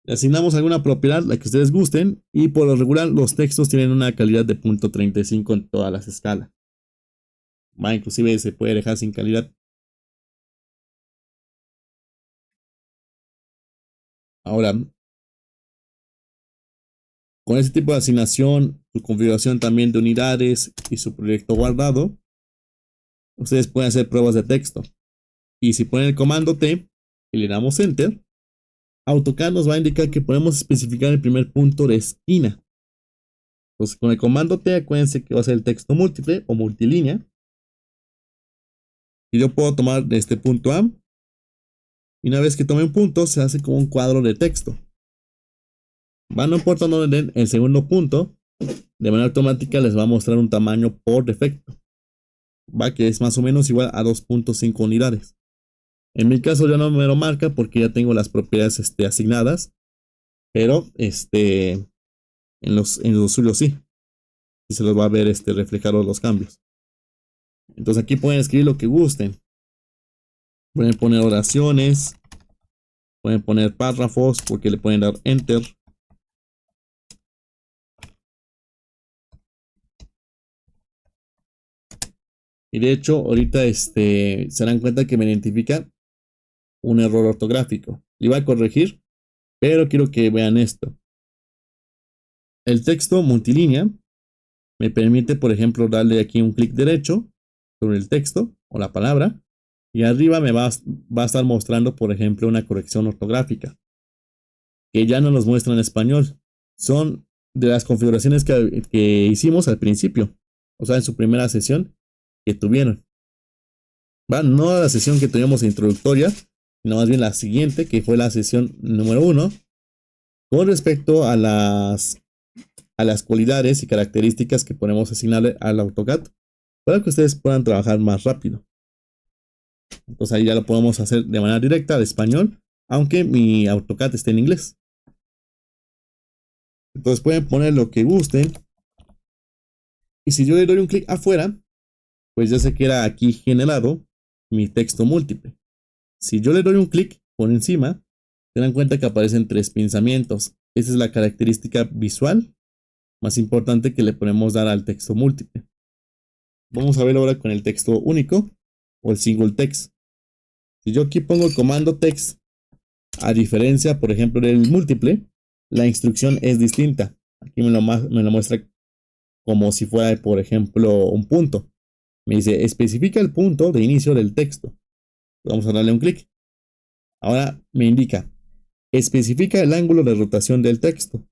Le asignamos alguna propiedad, la que ustedes gusten, y por lo regular los textos tienen una calidad de .35 en todas las escalas. Va, inclusive se puede dejar sin calidad. Ahora, con este tipo de asignación, su configuración también de unidades y su proyecto guardado, ustedes pueden hacer pruebas de texto. Y si ponen el comando T y le damos Enter, AutoCAD nos va a indicar que podemos especificar el primer punto de esquina. Entonces, con el comando T, acuérdense que va a ser el texto múltiple o multilínea. Y yo puedo tomar de este punto A. Y una vez que tome un punto, se hace como un cuadro de texto. Va, no importa dónde den el segundo punto, de manera automática les va a mostrar un tamaño por defecto. Va, que es más o menos igual a 2.5 unidades. En mi caso ya no me lo marca porque ya tengo las propiedades asignadas. Pero en los suyos sí. Y se los va a ver reflejados los cambios. Entonces aquí pueden escribir lo que gusten. Pueden poner oraciones. Pueden poner párrafos porque le pueden dar enter. Y de hecho, ahorita se dan cuenta que me identifica un error ortográfico. Le iba a corregir, pero quiero que vean esto. El texto multilínea me permite, por ejemplo, darle aquí un clic derecho sobre el texto o la palabra. Y arriba me va a estar mostrando, por ejemplo, una corrección ortográfica. Que ya no nos muestra en español. Son de las configuraciones que hicimos al principio. O sea, en su primera sesión que tuvieron. ¿Va? No la sesión que tuvimos introductoria, sino más bien la siguiente, que fue la sesión número 1, con respecto a las cualidades y características que podemos asignarle al AutoCAD para que ustedes puedan trabajar más rápido. Entonces ahí ya lo podemos hacer de manera directa al español, aunque mi AutoCAD esté en inglés. Entonces pueden poner lo que gusten. Y si yo le doy un clic afuera, pues ya se queda aquí generado mi texto múltiple. Si yo le doy un clic por encima, se dan cuenta que aparecen 3 pensamientos. Esa es la característica visual más importante que le podemos dar al texto múltiple. Vamos a ver ahora con el texto único o el single text. Si yo aquí pongo el comando text, a diferencia, por ejemplo, del múltiple, la instrucción es distinta. Aquí me lo muestra como si fuera, por ejemplo, un punto. Me dice, especifica el punto de inicio del texto. Vamos a darle un clic. Ahora me indica, especifica el ángulo de rotación del texto.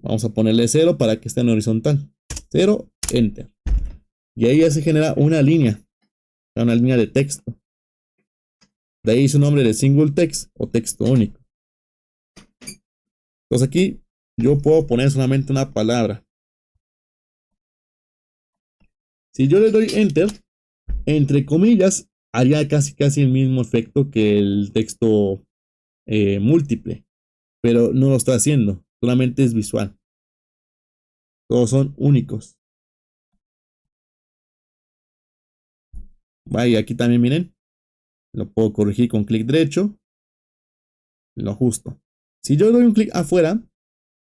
Vamos a ponerle 0 para que esté en horizontal. 0, enter. Y ahí ya se genera una línea de texto. De ahí su nombre de single text o texto único. Entonces aquí yo puedo poner solamente una palabra. Si yo le doy enter, entre comillas, haría casi el mismo efecto que el texto múltiple, pero no lo está haciendo, solamente es visual. Todos son únicos. Vaya, aquí también miren, lo puedo corregir con clic derecho, lo ajusto. Si yo doy un clic afuera,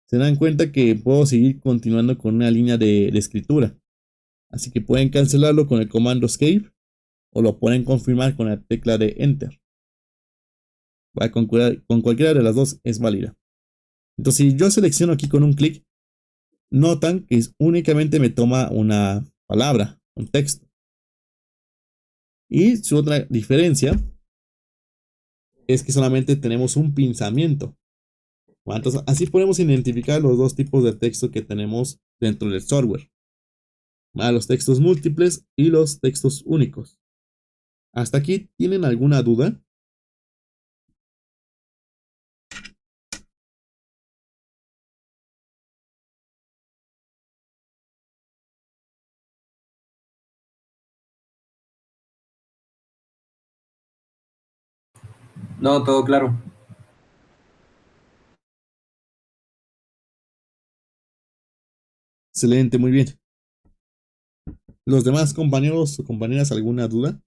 se dan cuenta que puedo seguir continuando con una línea de escritura. Así que pueden cancelarlo con el comando escape o lo pueden confirmar con la tecla de enter. Con cualquiera de las dos es válida. Entonces, si yo selecciono aquí con un clic, notan que únicamente me toma una palabra, un texto. Y su otra diferencia es que solamente tenemos un pensamiento. Entonces, así podemos identificar los dos tipos de texto que tenemos dentro del software. Los textos múltiples y los textos únicos. ¿Hasta aquí tienen alguna duda?
No, todo claro.
Excelente, muy bien. ¿Los demás compañeros o compañeras alguna duda?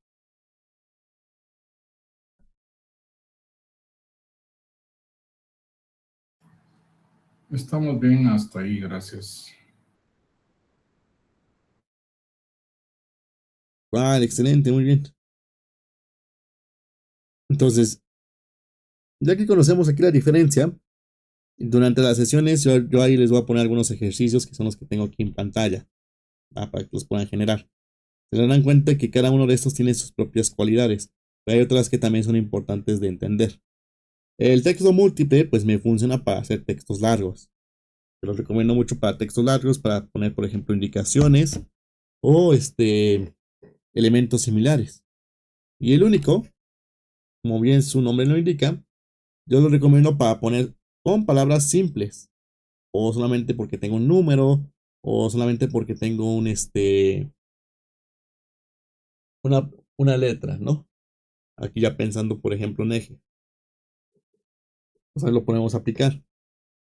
Estamos bien hasta ahí, gracias.
Vale, excelente, muy bien. Entonces, ya que conocemos aquí la diferencia, durante las sesiones yo ahí les voy a poner algunos ejercicios que son los que tengo aquí en pantalla, para que los puedan generar. Se darán cuenta que cada uno de estos tiene sus propias cualidades, pero hay otras que también son importantes de entender. El texto múltiple pues me funciona para hacer textos largos. Te lo recomiendo mucho para textos largos, para poner por ejemplo indicaciones o elementos similares. Y el único, como bien su nombre lo indica, yo lo recomiendo para poner con palabras simples, o solamente porque tengo un número, o solamente porque tengo una, una letra, ¿no? Aquí ya pensando, por ejemplo, en eje. O sea, lo podemos aplicar.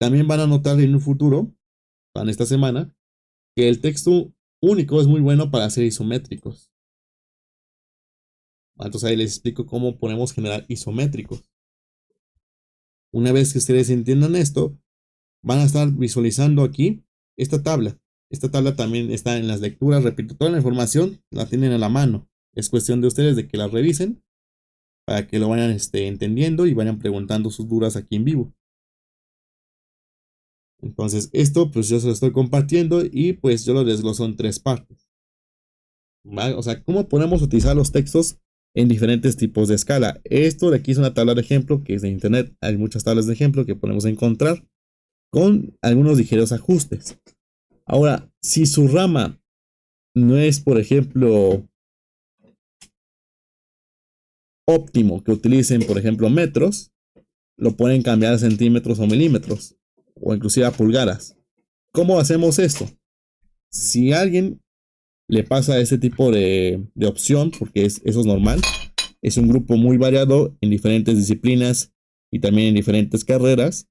También van a notar en un futuro, en esta semana, que el texto único es muy bueno para hacer isométricos. Entonces ahí les explico cómo podemos generar isométricos. Una vez que ustedes entiendan esto, van a estar visualizando aquí esta tabla. Esta tabla también está en las lecturas. Repito, toda la información la tienen a la mano. Es cuestión de ustedes de que la revisen para que lo vayan entendiendo y vayan preguntando sus dudas aquí en vivo. Entonces, esto pues yo se lo estoy compartiendo y pues yo lo desgloso en 3 partes. ¿Vale? O sea, ¿cómo podemos utilizar los textos en diferentes tipos de escala? Esto de aquí es una tabla de ejemplo que es de internet. Hay muchas tablas de ejemplo que podemos encontrar con algunos ligeros ajustes. Ahora, si su rama no es, por ejemplo, óptimo, que utilicen, por ejemplo, metros, lo pueden cambiar a centímetros o milímetros, o inclusive a pulgadas. ¿Cómo hacemos esto? Si a alguien le pasa ese tipo de opción, porque eso es normal, es un grupo muy variado en diferentes disciplinas y también en diferentes carreras,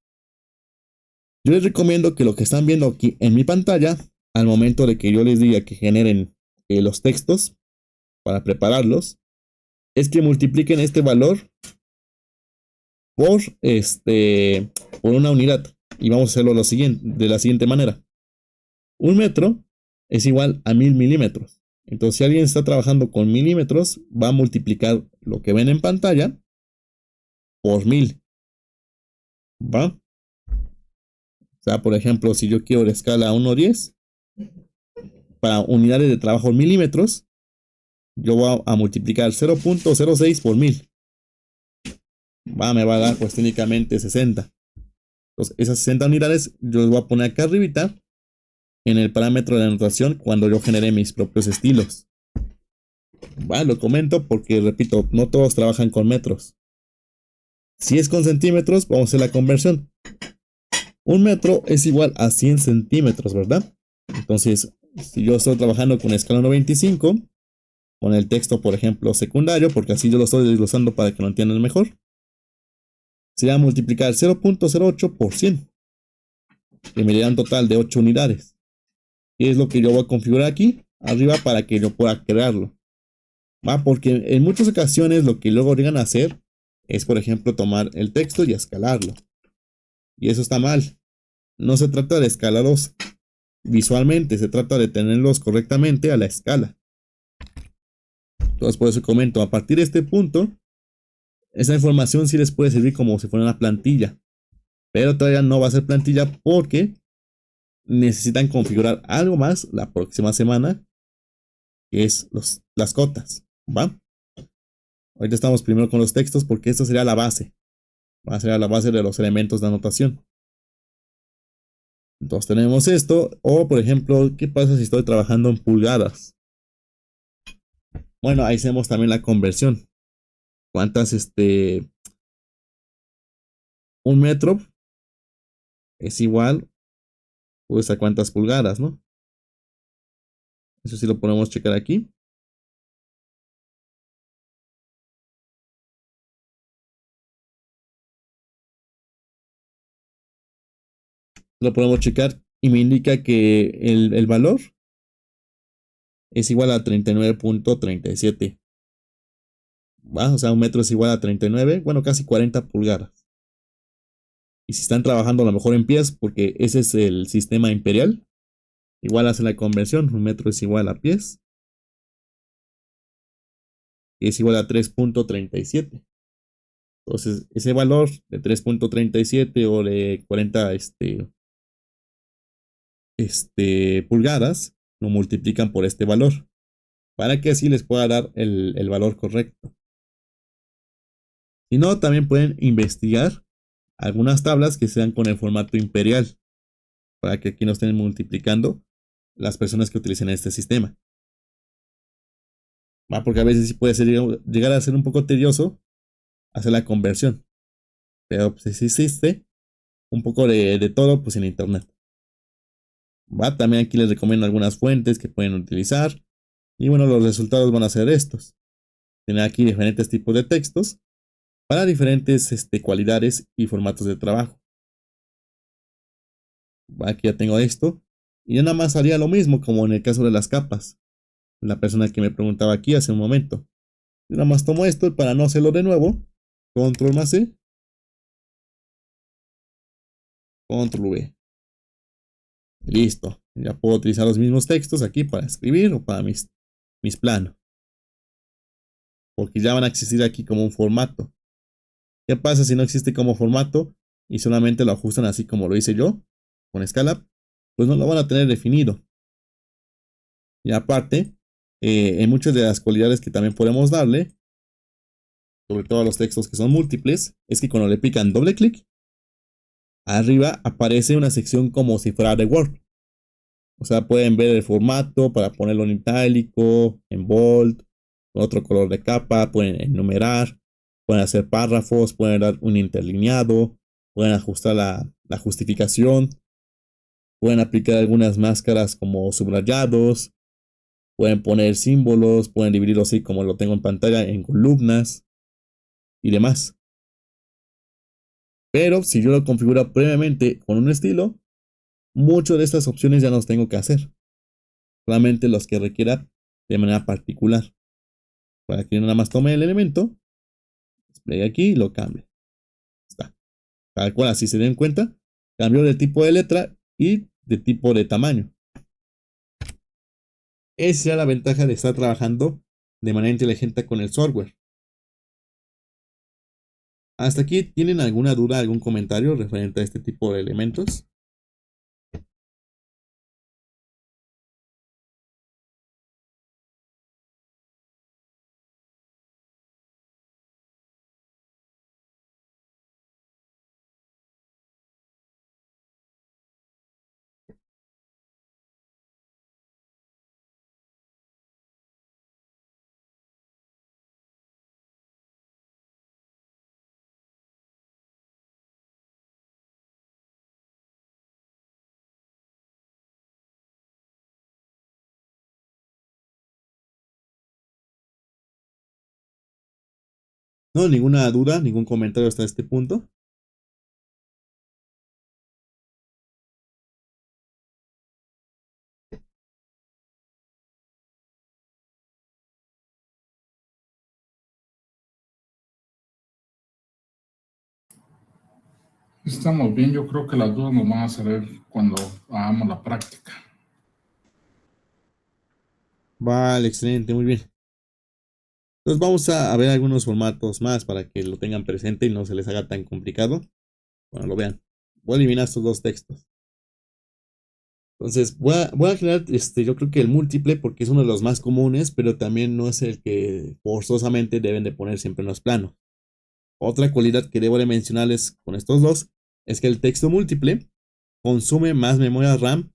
yo les recomiendo que lo que están viendo aquí en mi pantalla, al momento de que yo les diga que generen los textos para prepararlos, es que multipliquen este valor por, por una unidad. Y vamos a hacerlo de la siguiente manera. Un metro es igual a 1000 milímetros. Entonces, si alguien está trabajando con milímetros, va a multiplicar lo que ven en pantalla por 1000. ¿Va? O sea, por ejemplo, si yo quiero la escala 1:10, para unidades de trabajo en milímetros, yo voy a multiplicar 0.06 por 1000. Me va a dar pues técnicamente 60. Entonces, esas 60 unidades yo las voy a poner acá arribita en el parámetro de anotación cuando yo genere mis propios estilos. Lo comento porque, repito, no todos trabajan con metros. Si es con centímetros, vamos a hacer la conversión. Un metro es igual a 100 centímetros, ¿verdad? Entonces, si yo estoy trabajando con escala 1.25, con el texto, por ejemplo, secundario, porque así yo lo estoy desglosando para que lo entiendan mejor, sería multiplicar 0.08 por 100, que me daría un total de 8 unidades. Y es lo que yo voy a configurar aquí arriba para que yo pueda crearlo. Porque en muchas ocasiones lo que luego llegan a hacer es, por ejemplo, tomar el texto y escalarlo. Y eso está mal. No se trata de escalarlos visualmente, se trata de tenerlos correctamente a la escala. Entonces, por eso comento, a partir de este punto, esa información sí les puede servir como si fuera una plantilla. Pero todavía no va a ser plantilla porque necesitan configurar algo más la próxima semana, que es las cotas. ¿Va? Ahorita estamos primero con los textos porque esto sería la base. Va a ser la base de los elementos de anotación. Entonces tenemos esto. O por ejemplo, ¿qué pasa si estoy trabajando en pulgadas? Bueno, ahí hacemos también la conversión. ¿Cuántas, un metro es igual, pues, a cuántas pulgadas, ¿no? Eso sí lo podemos checar aquí. Lo podemos checar y me indica que el valor es igual a 39.37. O sea, un metro es igual a 39, bueno, casi 40 pulgadas. Y si están trabajando a lo mejor en pies, porque ese es el sistema imperial, igual hace la conversión, un metro es igual a pies. que es igual a 3.37. Entonces, ese valor de 3.37 o de 40 pulgadas lo multiplican por este valor para que así les pueda dar el valor correcto. Si no, también pueden investigar algunas tablas que sean con el formato imperial para que aquí no estén multiplicando las personas que utilicen este sistema. Porque a veces sí puede llegar a ser un poco tedioso hacer la conversión, pero pues existe un poco de todo pues en internet. También aquí les recomiendo algunas fuentes que pueden utilizar y bueno, los resultados van a ser estos. Tienen aquí diferentes tipos de textos para diferentes cualidades y formatos de trabajo. Aquí ya tengo esto y yo nada más haría lo mismo como en el caso de las capas. La persona que me preguntaba aquí hace un momento. Yo nada más tomo esto y para no hacerlo de nuevo, control más C, control V. Listo. Ya puedo utilizar los mismos textos aquí para escribir o para mis planos. Porque ya van a existir aquí como un formato. ¿Qué pasa si no existe como formato y solamente lo ajustan así como lo hice yo con Scalab? Pues no lo van a tener definido. Y aparte, en muchas de las cualidades que también podemos darle, sobre todo a los textos que son múltiples, es que cuando le pican doble clic, arriba aparece una sección como si fuera de Word. O sea, pueden ver el formato para ponerlo en itálico, en bold, con otro color de capa, pueden enumerar, pueden hacer párrafos, pueden dar un interlineado, pueden ajustar la justificación, pueden aplicar algunas máscaras como subrayados, pueden poner símbolos, pueden dividirlo así como lo tengo en pantalla en columnas y demás. Pero si yo lo configuro previamente con un estilo, muchas de estas opciones ya no las tengo que hacer. Solamente los que requiera de manera particular. Para que nada más tome el elemento, despliegue aquí y lo cambie. Está. Tal cual, así se den cuenta, cambió de tipo de letra y de tipo de tamaño. Esa es la ventaja de estar trabajando de manera inteligente con el software. Hasta aquí, ¿tienen alguna duda, algún comentario referente a este tipo de elementos? No, ninguna duda, ningún comentario hasta este punto.
Estamos bien, yo creo que las dudas nos van a salir cuando hagamos la práctica.
Vale, excelente, muy bien. Entonces vamos a ver algunos formatos más para que lo tengan presente y no se les haga tan complicado. Bueno, lo vean. Voy a eliminar estos dos textos. Entonces voy a generar, yo creo que el múltiple porque es uno de los más comunes, pero también no es el que forzosamente deben de poner siempre en los planos. Otra cualidad que debo de mencionarles con estos dos es que el texto múltiple consume más memoria RAM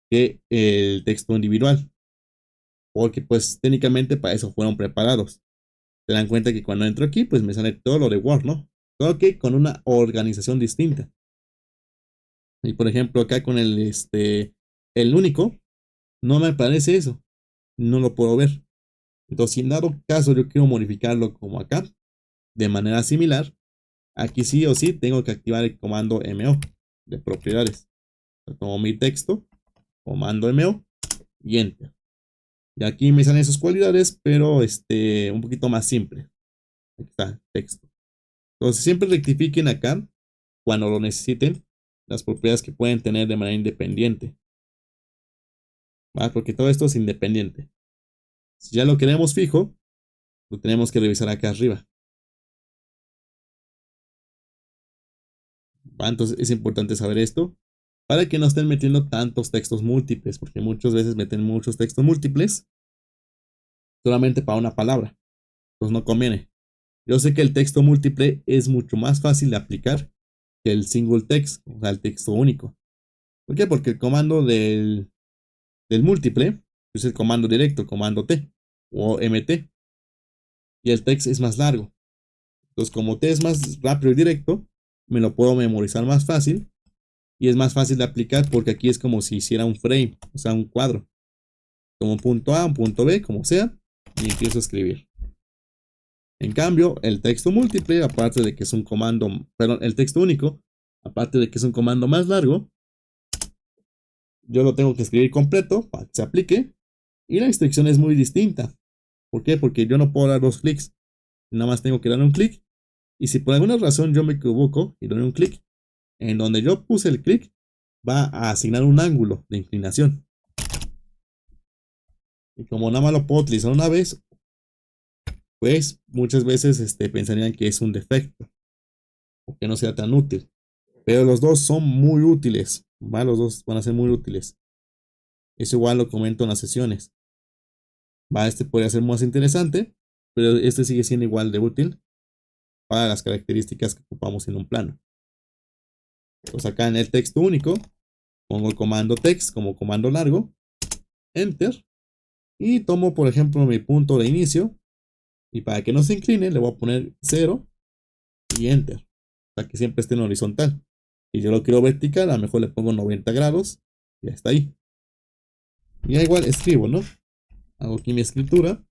que el texto individual. Porque pues técnicamente para eso fueron preparados. Se dan cuenta que cuando entro aquí pues me sale todo lo de Word, ¿no? Todo que con una organización distinta. Y por ejemplo acá con el único, no me aparece eso. No lo puedo ver. Entonces si en dado caso yo quiero modificarlo como acá, de manera similar, aquí sí o sí tengo que activar el comando MO de propiedades. Tomo mi texto, comando MO y enter. Y aquí me salen sus cualidades, pero un poquito más simple. Aquí está, texto. Entonces siempre rectifiquen acá, cuando lo necesiten, las propiedades que pueden tener de manera independiente. ¿Va? Porque todo esto es independiente. Si ya lo queremos fijo, Lo tenemos que revisar acá arriba. Entonces es importante saber esto para que no estén metiendo tantos textos múltiples, porque muchas veces meten muchos textos múltiples solamente para una palabra. Pues no conviene. Yo sé que el texto múltiple es mucho más fácil de aplicar que el single text, o sea, el texto único. ¿Por qué? Porque el comando del múltiple es el comando directo, comando T o MT, y el text es más largo. Entonces, como T es más rápido y directo, me lo puedo memorizar más fácil y es más fácil de aplicar porque aquí es como si hiciera un frame, o sea, un cuadro. Como un punto A, un punto B, como sea, y empiezo a escribir. En cambio, el texto múltiple, aparte de que es un comando, perdón, el texto único, aparte de que es un comando más largo, yo lo tengo que escribir completo para que se aplique y la instrucción es muy distinta. ¿Por qué? Porque yo no puedo dar 2 clics, nada más tengo que dar un clic y si por alguna razón yo me equivoco y doy un clic, en donde yo puse el clic va a asignar un ángulo de inclinación. Y como nada más lo puedo utilizar una vez, pues muchas veces pensarían que es un defecto o que no sea tan útil. Pero los dos son muy útiles, ¿va? Los dos van a ser muy útiles. Eso igual lo comento en las sesiones. ¿Va? Este podría ser más interesante, pero este sigue siendo igual de útil para las características que ocupamos en un plano. Pues acá en el texto único, pongo el comando text como comando largo, enter, y tomo por ejemplo mi punto de inicio, y para que no se incline le voy a poner 0 y enter, para que siempre esté en horizontal. Y yo lo quiero vertical, a lo mejor le pongo 90 grados, y ya está ahí. Y ya igual escribo, ¿no? Hago aquí mi escritura,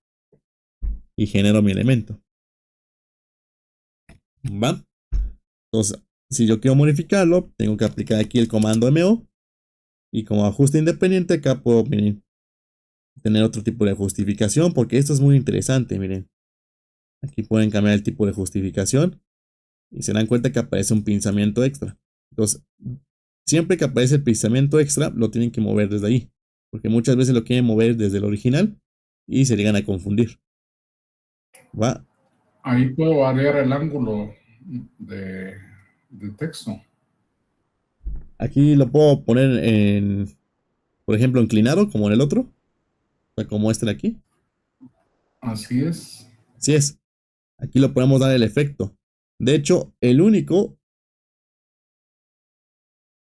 y genero mi elemento. ¿Va? Entonces, si yo quiero modificarlo, tengo que aplicar aquí el comando MO. Y como ajuste independiente, acá puedo tener otro tipo de justificación, porque esto es muy interesante, miren. Aquí pueden cambiar el tipo de justificación y se dan cuenta que aparece un pinzamiento extra. Entonces, siempre que aparece el pinzamiento extra, lo tienen que mover desde ahí, porque muchas veces lo quieren mover desde el original y se llegan a confundir. ¿Va?
Ahí puedo variar el ángulo de texto.
Aquí lo puedo poner en, por ejemplo, inclinado, como en el otro, o sea, como este de aquí.
Así es.
Así es. Aquí lo podemos dar el efecto. De hecho, el único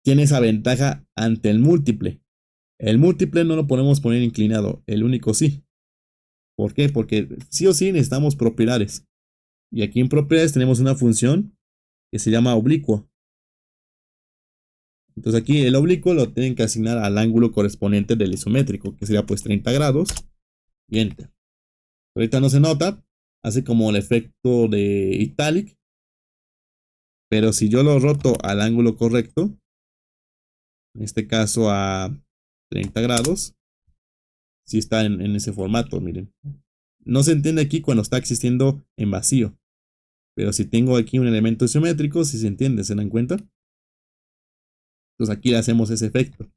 tiene esa ventaja ante el múltiple. El múltiple no lo podemos poner inclinado, el único sí. ¿Por qué? Porque sí o sí necesitamos propiedades. Y aquí en propiedades tenemos una función que se llama oblicuo. Entonces aquí el oblicuo lo tienen que asignar al ángulo correspondiente del isométrico, que sería pues 30 grados. Y enter. Ahorita no se nota, hace como el efecto de italic. Pero si yo lo roto al ángulo correcto, en este caso a 30 grados, sí está en ese formato, miren. No se entiende aquí cuando está existiendo en vacío. Pero si tengo aquí un elemento isométrico, sí se entiende, ¿se dan cuenta? Entonces aquí le hacemos ese efecto.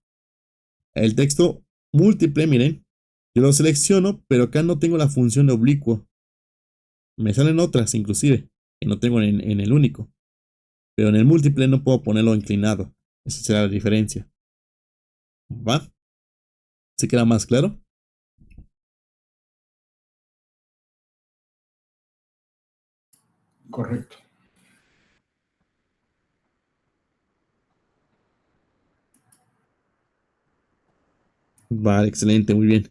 El texto múltiple, miren, yo lo selecciono, pero acá no tengo la función de oblicuo. Me salen otras inclusive, que no tengo en el único. Pero en el múltiple no puedo ponerlo inclinado. Esa será la diferencia. ¿Va? ¿Se queda más claro?
Correcto.
Vale, excelente, muy bien.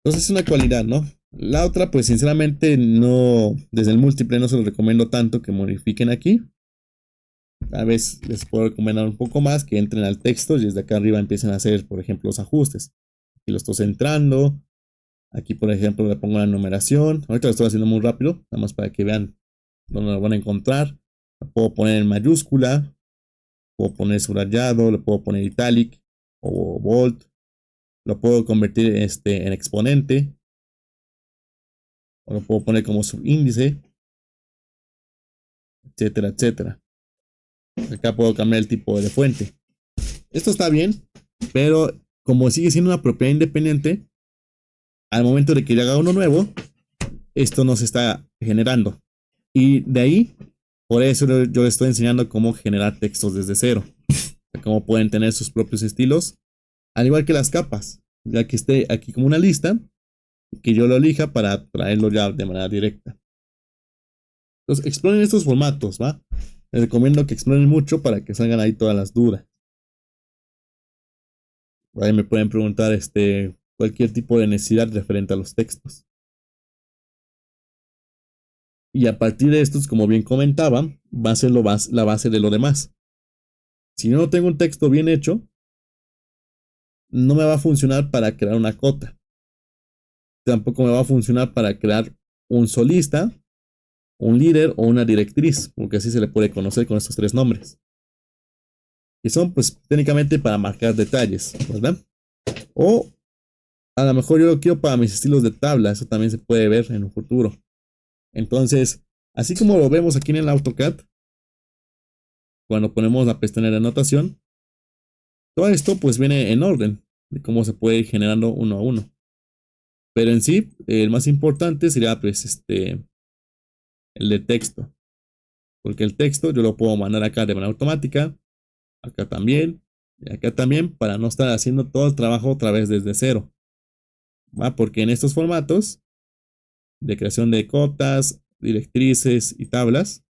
Entonces es una cualidad, ¿no? La otra, pues sinceramente no, desde el múltiple no se lo recomiendo tanto que modifiquen aquí. A veces les puedo recomendar un poco más que entren al texto y desde acá arriba empiecen a hacer, por ejemplo, los ajustes. Aquí lo estoy centrando. Aquí, por ejemplo, le pongo la numeración. Ahorita lo estoy haciendo muy rápido, nada más para que vean dónde lo van a encontrar. La puedo poner en mayúscula, puedo poner subrayado, le puedo poner italic o bold. Lo puedo convertir en exponente. O lo puedo poner como subíndice, etcétera, etcétera. Acá puedo cambiar el tipo de fuente. Esto está bien, pero como sigue siendo una propiedad independiente, al momento de que yo haga uno nuevo, esto no se está generando. Y de ahí, por eso yo les estoy enseñando cómo generar textos desde cero. Cómo pueden tener sus propios estilos, al igual que las capas, ya que esté aquí como una lista, que yo lo elija para traerlo ya de manera directa. Entonces, exploren estos formatos, ¿va? Les recomiendo que exploren mucho para que salgan ahí todas las dudas. Ahí me pueden preguntar cualquier tipo de necesidad referente a los textos. Y a partir de estos, como bien comentaba, va a ser la base de lo demás. Si no tengo un texto bien hecho, no me va a funcionar para crear una cota. Tampoco me va a funcionar para crear un solista, un líder o una directriz, porque así se le puede conocer con estos tres nombres. Y son, pues, técnicamente para marcar detalles, ¿verdad? O a lo mejor yo lo quiero para mis estilos de tabla, eso también se puede ver en un futuro. Entonces, así como lo vemos aquí en el AutoCAD, cuando ponemos la pestaña de anotación, todo esto pues viene en orden de cómo se puede ir generando uno a uno. Pero en sí, el más importante sería pues el de texto. Porque el texto yo lo puedo mandar acá de manera automática, acá también, y acá también, para no estar haciendo todo el trabajo otra vez desde cero. ¿Va? Porque en estos formatos de creación de cotas, directrices y tablas,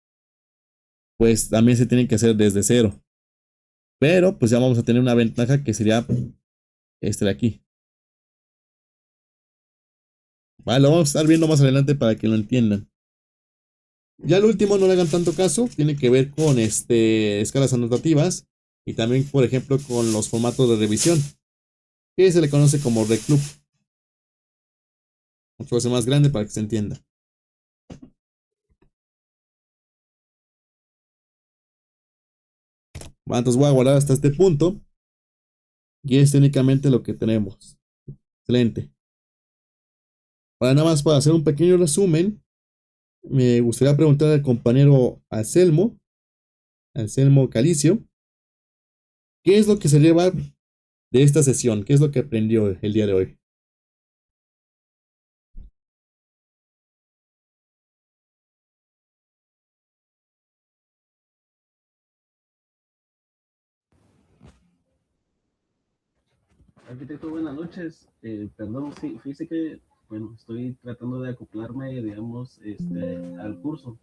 pues también se tienen que hacer desde cero. Pero pues ya vamos a tener una ventaja que sería este de aquí. Vale, lo vamos a estar viendo más adelante para que lo entiendan. Ya el último no le hagan tanto caso, tiene que ver con escalas anotativas y también, por ejemplo, con los formatos de revisión, que se le conoce como reclub. Mucho más grande para que se entienda. Bueno, entonces voy a guardar hasta este punto y es técnicamente lo que tenemos. Excelente. Ahora nada más para hacer un pequeño resumen, me gustaría preguntar al compañero Anselmo Calicio, ¿qué es lo que se lleva de esta sesión? ¿Qué es lo que aprendió el día de hoy?
Arquitecto, buenas noches. Perdón, sí, fíjese que, bueno, estoy tratando de acoplarme, digamos, al curso.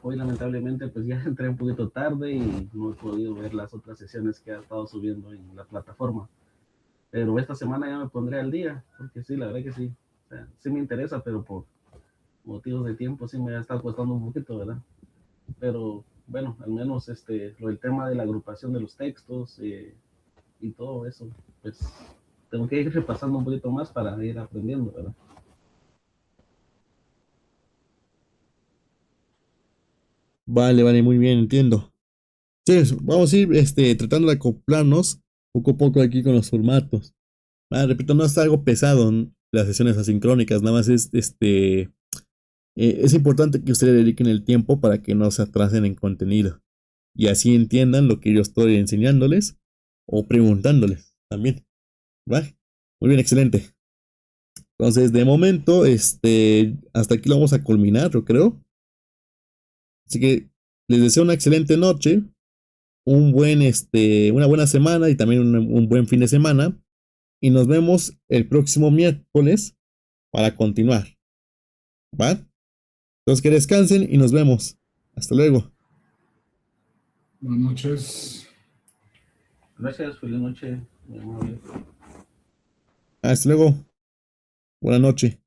Hoy, lamentablemente, pues ya entré un poquito tarde y no he podido ver las otras sesiones que ha estado subiendo en la plataforma. Pero esta semana ya me pondré al día, porque sí, la verdad que sí. O sea, sí me interesa, pero por motivos de tiempo sí me ha estado costando un poquito, ¿verdad? Pero bueno, al menos el tema de la agrupación de los textos, y todo eso, pues tengo que ir repasando un poquito más para ir aprendiendo, ¿verdad?
Vale, vale, muy bien, entiendo. Sí, vamos a ir tratando de acoplarnos poco a poco aquí con los formatos. Repito, no es algo pesado las sesiones asincrónicas, nada más es importante que ustedes dediquen el tiempo para que no se atrasen en contenido y así entiendan lo que yo estoy enseñándoles o preguntándoles también. ¿Vale? Muy bien, excelente. Entonces, de momento, hasta aquí lo vamos a culminar, yo creo. Así que les deseo una excelente noche, una buena semana y también un buen fin de semana. Y nos vemos el próximo miércoles para continuar. ¿Va? Entonces que descansen y nos vemos. Hasta luego.
Buenas noches.
Gracias, feliz noche. Muy amable.
Hasta luego. Buenas noches.